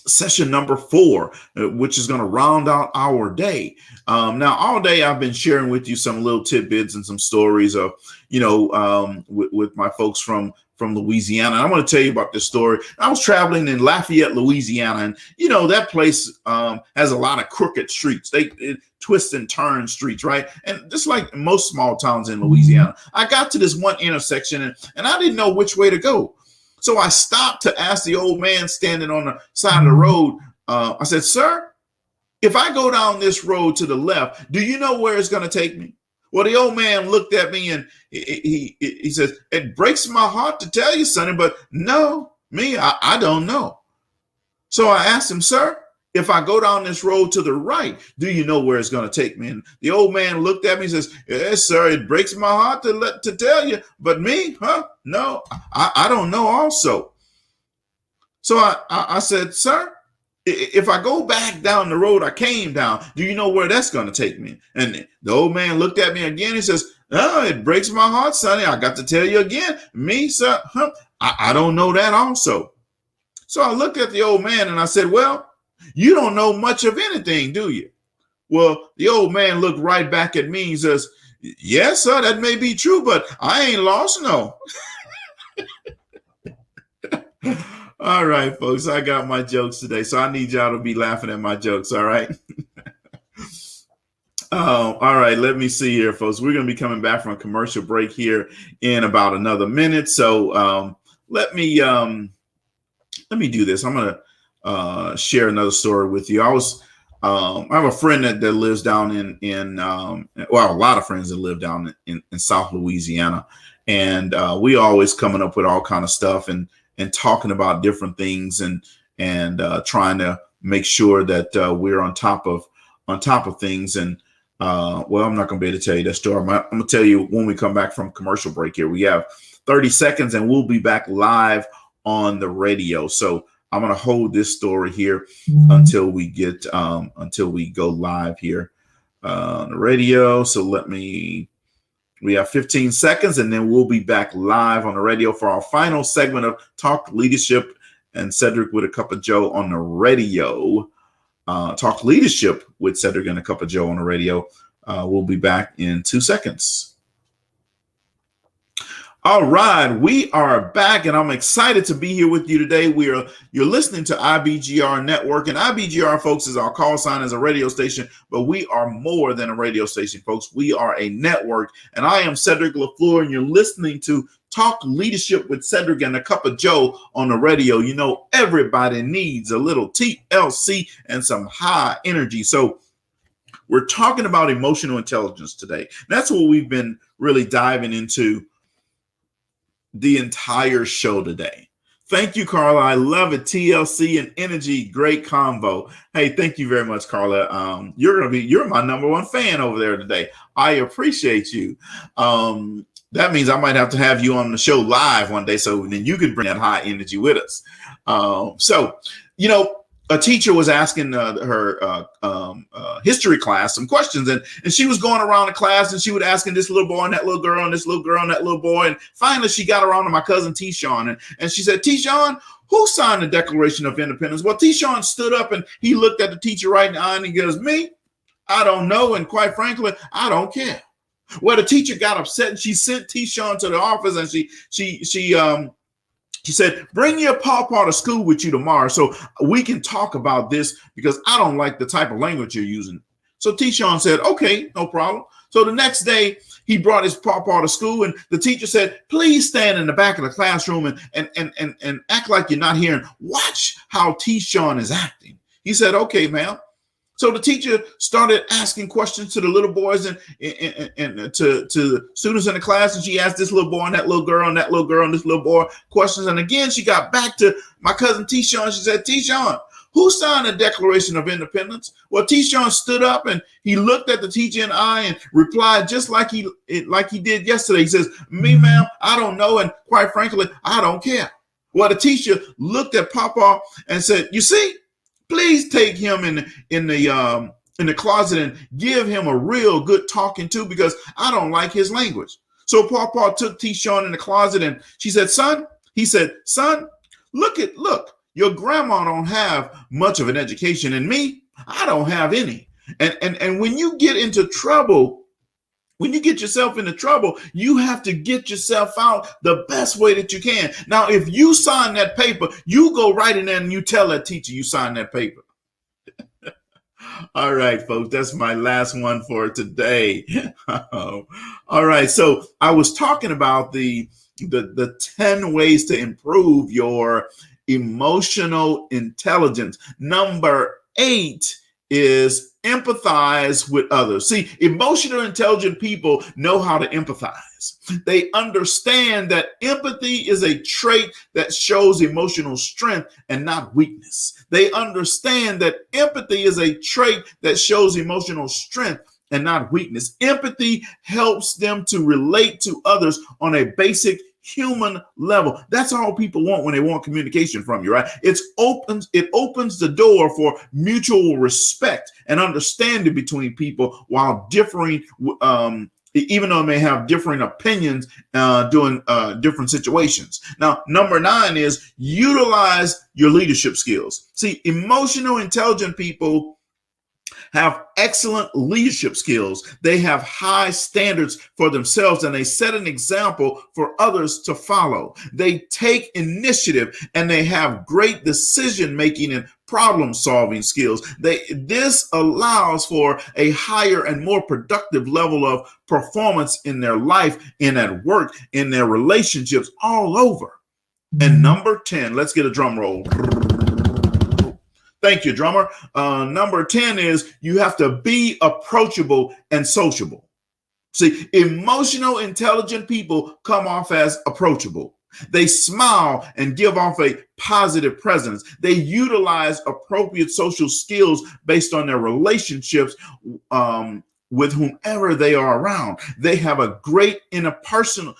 session number 4, which is going to round out our day. Now, all day I've been sharing with you some little tidbits and some stories of, with my folks from Louisiana. And I want to tell you about this story. I was traveling in Lafayette, Louisiana, and that place has a lot of crooked streets. They twist and turn streets, right? And just like most small towns in Louisiana, I got to this one intersection and I didn't know which way to go. So I stopped to ask the old man standing on the side of the road. I said, "Sir, if I go down this road to the left, do you know where it's going to take me?" Well, the old man looked at me and he says, "It breaks my heart to tell you, Sonny, but no, I don't know." So I asked him, "Sir, if I go down this road to the right, do you know where it's going to take me?" And the old man looked at me and says, "Yes, sir, it breaks my heart to tell you, but me, no, I don't know also." So I said, "Sir, if I go back down the road I came down, do you know where that's going to take me?" And the old man looked at me again. He says, "Oh, it breaks my heart, Sonny. I got to tell you again, me, sir, I don't know that also." So I looked at the old man and I said, "Well, you don't know much of anything, do you?" Well, the old man looked right back at me and says, "Yes, sir, that may be true, but I ain't lost, no." All right, folks, I got my jokes today, so I need y'all to be laughing at my jokes, all right? All right, let me see here, folks. We're going to be coming back from a commercial break here in about another minute. So let me do this. I'm going to share another story with you. I have a friend that lives down in a lot of friends that live down in South Louisiana, and we always coming up with all kind of stuff and talking about different things and trying to make sure that we're on top of things. And well, I'm not going to be able to tell you that story. I'm going to tell you when we come back from commercial break here. We have 30 seconds and we'll be back live on the radio. So I'm going to hold this story here until we go live here on the radio. So we have 15 seconds and then we'll be back live on the radio for our final segment of Talk Leadership and Cedrick with a Cup of Joe on the radio. Talk Leadership with Cedrick and a Cup of Joe on the radio. We'll be back in 2 seconds. All right, we are back, and I'm excited to be here with you today. You're listening to IBGR Network, and IBGR, folks, is our call sign as a radio station, but we are more than a radio station, folks. We are a network, and I am Cedrick LaFleur, and you're listening to Talk Leadership with Cedrick and a Cup of Joe on the radio. You know, everybody needs a little TLC and some high energy. So we're talking about emotional intelligence today. That's what we've been really diving into the entire show today. Thank you, Carla. I love it. TLC and energy. Great combo. Hey, thank you very much, Carla. You're my number one fan over there today. I appreciate you. That means I might have to have you on the show live one day so then you can bring that high energy with us. A teacher was asking her history class some questions, and she was going around the class, and she was asking this little boy and that little girl and this little girl and that little boy. And finally, she got around to my cousin T-Shawn, and she said, T-Shawn, who signed the Declaration of Independence? Well, T-Shawn stood up, and he looked at the teacher right in the eye, and he goes, me? I don't know, and quite frankly, I don't care. Well, the teacher got upset, and she sent T-Shawn to the office, and she said, bring your pawpaw to school with you tomorrow so we can talk about this because I don't like the type of language you're using. So T-Shawn said, okay, no problem. So the next day he brought his pawpaw to school and the teacher said, please stand in the back of the classroom and act like you're not here and watch how T-Shawn is acting. He said, okay, ma'am. So the teacher started asking questions to the little boys and to the students in the class. And she asked this little boy and that little girl and that little girl and this little boy questions. And again, she got back to my cousin T-Shawn. She said, T-Shawn, who signed the Declaration of Independence? Well, T-Shawn stood up and he looked at the teacher in the eye and replied just like he did yesterday. He says, me, ma'am, I don't know. And quite frankly, I don't care. Well, the teacher looked at Papa and said, you see, please take him in the closet and give him a real good talking to because I don't like his language. So Papa took T-Shawn in the closet and he said, son, look, your grandma don't have much of an education and me, I don't have any. And when you get into trouble, when you get yourself into trouble, you have to get yourself out the best way that you can. Now, if you sign that paper, you go right in there and you tell that teacher you signed that paper. All right, folks, that's my last one for today. All right, so I was talking about the 10 ways to improve your emotional intelligence. Number 8 is empathize with others. See, emotional intelligent people know how to empathize. They understand that empathy is a trait that shows emotional strength and not weakness. They understand that empathy is a trait that shows emotional strength and not weakness. Empathy helps them to relate to others on a basic human level. That's all people want when they want communication from you, right? It opens the door for mutual respect and understanding between people while differing, even though they may have differing opinions during different situations. Now, number 9 is utilize your leadership skills. See, emotional intelligent people have excellent leadership skills. They have high standards for themselves and they set an example for others to follow. They take initiative and they have great decision making and problem solving skills. This allows for a higher and more productive level of performance in their life, in at work, in their relationships, all over. And number 10, let's get a drum roll. Thank you, drummer. Number 10 is you have to be approachable and sociable. See, emotional, intelligent people come off as approachable. They smile and give off a positive presence. They utilize appropriate social skills based on their relationships with whomever they are around. They have great interpersonal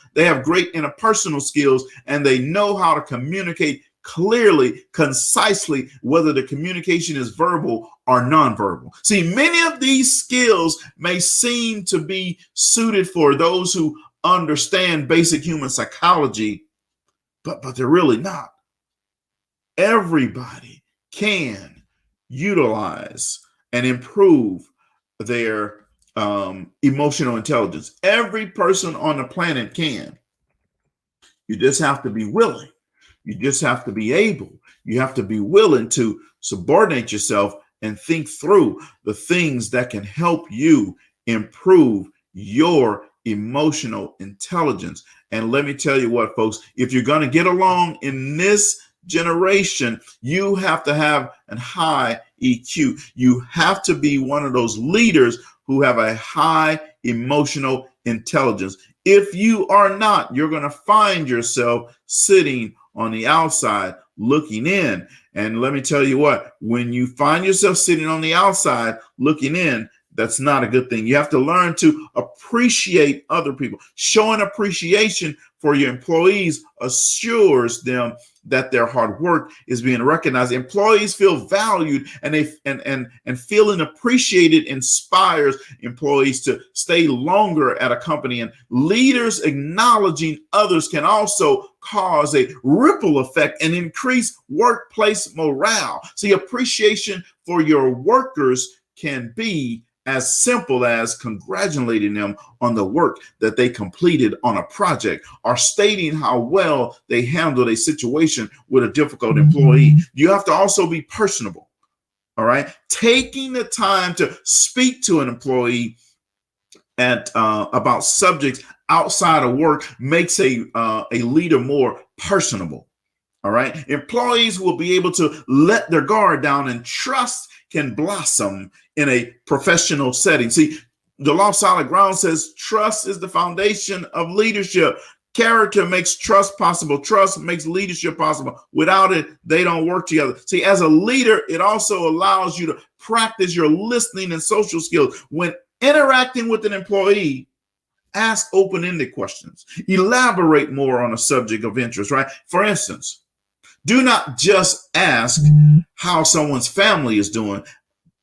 skills and they know how to communicate clearly, concisely, whether the communication is verbal or nonverbal. See, many of these skills may seem to be suited for those who understand basic human psychology, but they're really not. Everybody can utilize and improve their emotional intelligence. Every person on the planet can. You just have to be willing. You just have to be able. You have to be willing to subordinate yourself and think through the things that can help you improve your emotional intelligence. And let me tell you what, folks, if you're going to get along in this generation, you have to have a high EQ. You have to be one of those leaders who have a high emotional intelligence. If you are not, you're going to find yourself sitting on the outside looking in. And let me tell you what, when you find yourself sitting on the outside looking in, that's not a good thing. You have to learn to appreciate other people. Showing appreciation for your employees assures them that their hard work is being recognized. Employees feel valued, and and feeling appreciated inspires employees to stay longer at a company. And leaders acknowledging others can also cause a ripple effect and increase workplace morale. See, appreciation for your workers can be as simple as congratulating them on the work that they completed on a project, or stating how well they handled a situation with a difficult employee. You have to also be personable. All right. Taking the time to speak to an employee about subjects outside of work makes a leader more personable. All right. Employees will be able to let their guard down, and trust can blossom in a professional setting. See, the law of solid ground says trust is the foundation of leadership. Character makes trust possible. Trust makes leadership possible. Without it, they don't work together. See, as a leader, it also allows you to practice your listening and social skills. When interacting with an employee, ask open-ended questions. Elaborate more on a subject of interest, right? For instance, do not just ask how someone's family is doing,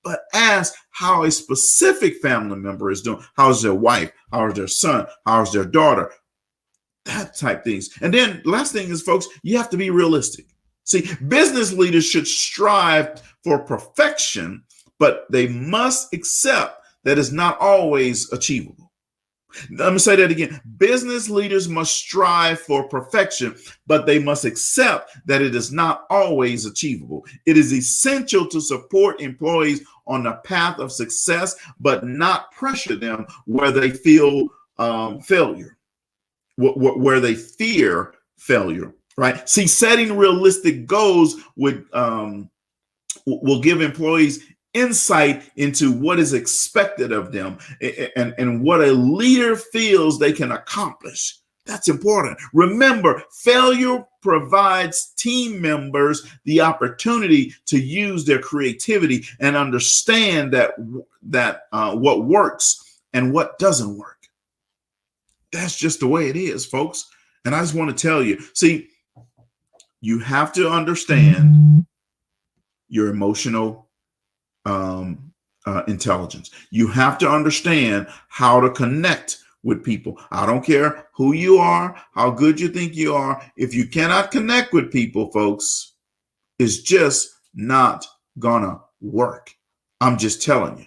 but ask how a specific family member is doing. How's their wife? How's their son? How's their daughter? That type things. And then last thing is, folks, you have to be realistic. See, business leaders should strive for perfection, but they must accept that it's not always achievable. Let me say that again. Business leaders must strive for perfection, but they must accept that it is not always achievable. It is essential to support employees on the path of success, but not pressure them where they feel failure, where they fear failure, right? See, setting realistic goals will give employees insight into what is expected of them and what a leader feels they can accomplish. That's important. Remember, failure provides team members the opportunity to use their creativity and understand that what works and what doesn't work. That's just the way it is, folks. And I just want to tell you, see, you have to understand your emotional intelligence. You have to understand how to connect with people. I don't care who you are, how good you think you are. If you cannot connect with people, folks, it's just not gonna work. I'm just telling you.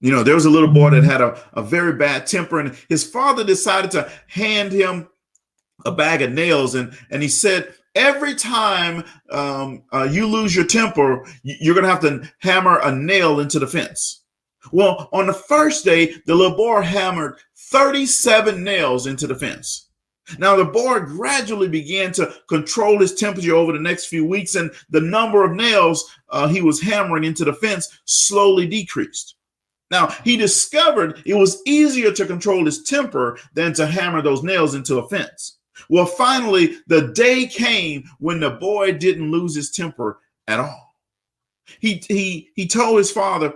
You know, there was a little boy that had a very bad temper, and his father decided to hand him a bag of nails, and he said, every time you lose your temper, you're going to have to hammer a nail into the fence. Well, on the first day, the little boy hammered 37 nails into the fence. Now, the boy gradually began to control his temperature over the next few weeks, and the number of nails he was hammering into the fence slowly decreased. Now, he discovered it was easier to control his temper than to hammer those nails into a fence. Well, finally, the day came when the boy didn't lose his temper at all. He told his father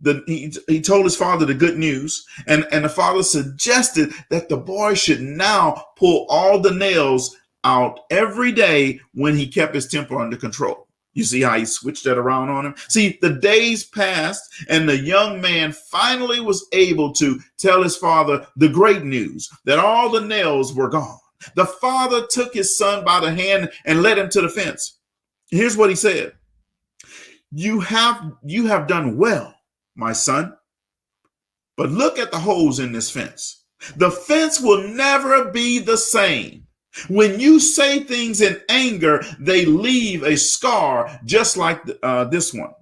the good news, and the father suggested that the boy should now pull all the nails out every day when he kept his temper under control. You see how he switched that around on him? See, the days passed, and the young man finally was able to tell his father the great news that all the nails were gone. The father took his son by the hand and led him to the fence. Here's what he said. You have done well, my son, but look at the holes in this fence. The fence will never be the same. When you say things in anger, they leave a scar just like this one,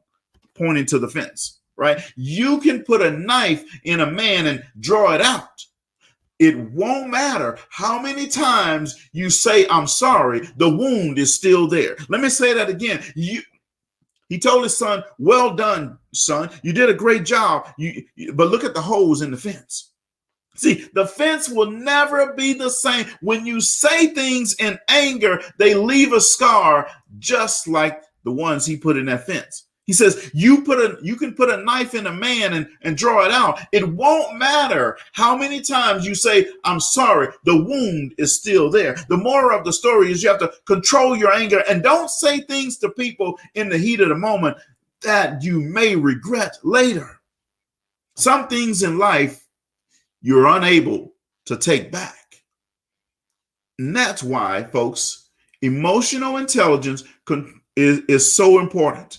pointing to the fence, right? You can put a knife in a man and draw it out. It won't matter how many times you say, I'm sorry, the wound is still there. Let me say that again. He told his son, well done, son. You did a great job. But look at the holes in the fence. See, the fence will never be the same. When you say things in anger, they leave a scar just like the ones he put in that fence. He says, you can put a knife in a man and draw it out. It won't matter how many times you say, I'm sorry, the wound is still there. The moral of the story is you have to control your anger and don't say things to people in the heat of the moment that you may regret later. Some things in life you're unable to take back. And that's why, folks, emotional intelligence is so important.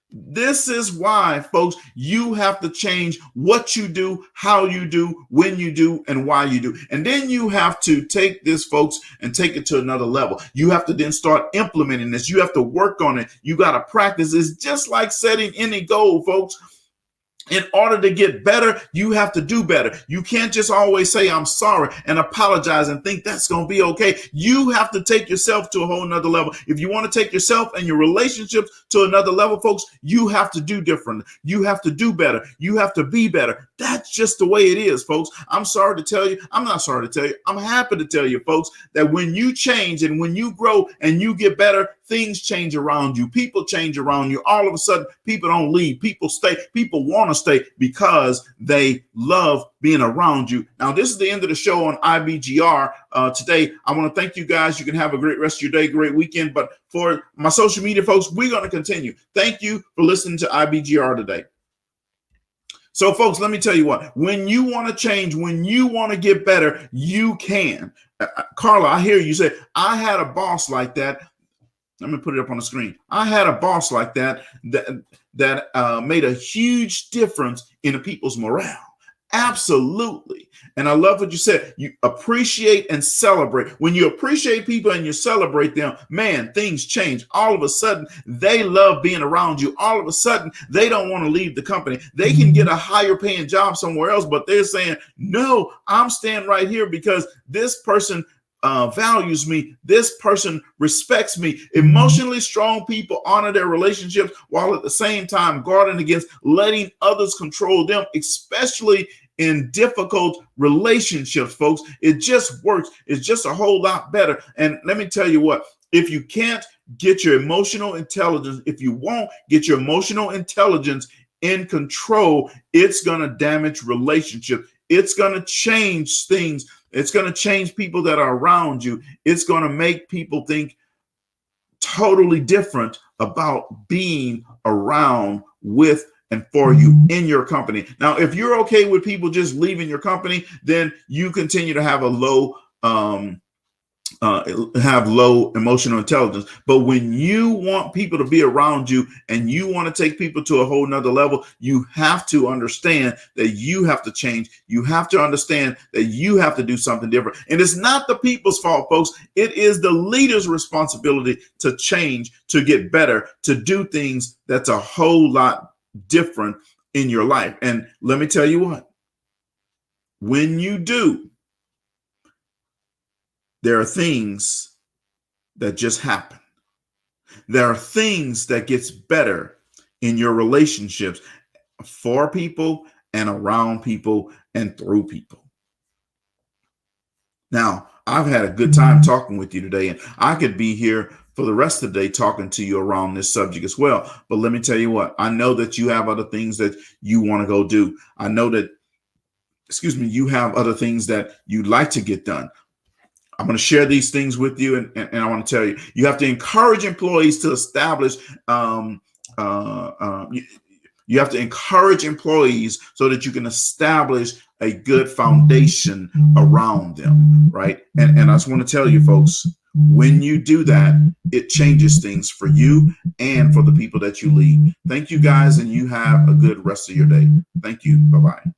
This is why, folks, you have to change what you do, how you do, when you do, and why you do. And then you have to take this, folks, and take it to another level. You have to then start implementing this. You have to work on it. You got to practice. It's just like setting any goal, folks. In order to get better, you have to do better. You can't just always say, I'm sorry, and apologize and think that's going to be okay. You have to take yourself to a whole nother level. If you want to take yourself and your relationships to another level, folks, you have to do different. You have to do better. You have to be better. That's just the way it is, folks. I'm sorry to tell you. I'm not sorry to tell you. I'm happy to tell you, folks, that when you change and when you grow and you get better, things change around you. People change around you. All of a sudden, people don't leave. People stay. People want to stay because they love being around you. Now, this is the end of the show on IBGR. Today, I want to thank you guys. You can have a great rest of your day, great weekend. But for my social media folks, we're going to continue. Thank you for listening to IBGR today. So, folks, let me tell you what. When you want to change, when you want to get better, you can. Carla, I hear you say, I had a boss like that. Let me put it up on the screen. I had a boss like that made a huge difference in the people's morale. Absolutely. And I love what you said. You appreciate and celebrate. When you appreciate people and you celebrate them, man, things change. All of a sudden, they love being around you. All of a sudden, they don't want to leave the company. They can get a higher paying job somewhere else, but they're saying, no, I'm staying right here because this person values me. This person respects me. Emotionally strong people honor their relationships while at the same time guarding against letting others control them, especially in difficult relationships, folks. It just works. It's just a whole lot better. And let me tell you what, if you can't get your emotional intelligence, if you won't get your emotional intelligence in control, it's going to damage relationships. It's going to change things. It's going to change people that are around you. It's going to make people think totally different about being around with and for you in your company. Now, if you're okay with people just leaving your company, then you continue to have a low emotional intelligence. But when you want people to be around you and you want to take people to a whole nother level, you have to understand that you have to change. You have to understand that you have to do something different. And it's not the people's fault, folks. It is the leader's responsibility to change, to get better, to do things that's a whole lot different in your life. And let me tell you what, when you do, there are things that just happen. There are things that gets better in your relationships for people and around people and through people. Now, I've had a good time talking with you today, and I could be here for the rest of the day talking to you around this subject as well. But let me tell you what, I know that you have other things that you want to go do. I know that, you have other things that you'd like to get done. I'm going to share these things with you, and I want to tell you, you have to encourage employees to establish. You have to encourage employees so that you can establish a good foundation around them, right? And I just want to tell you, folks, when you do that, it changes things for you and for the people that you lead. Thank you, guys, and you have a good rest of your day. Thank you. Bye-bye.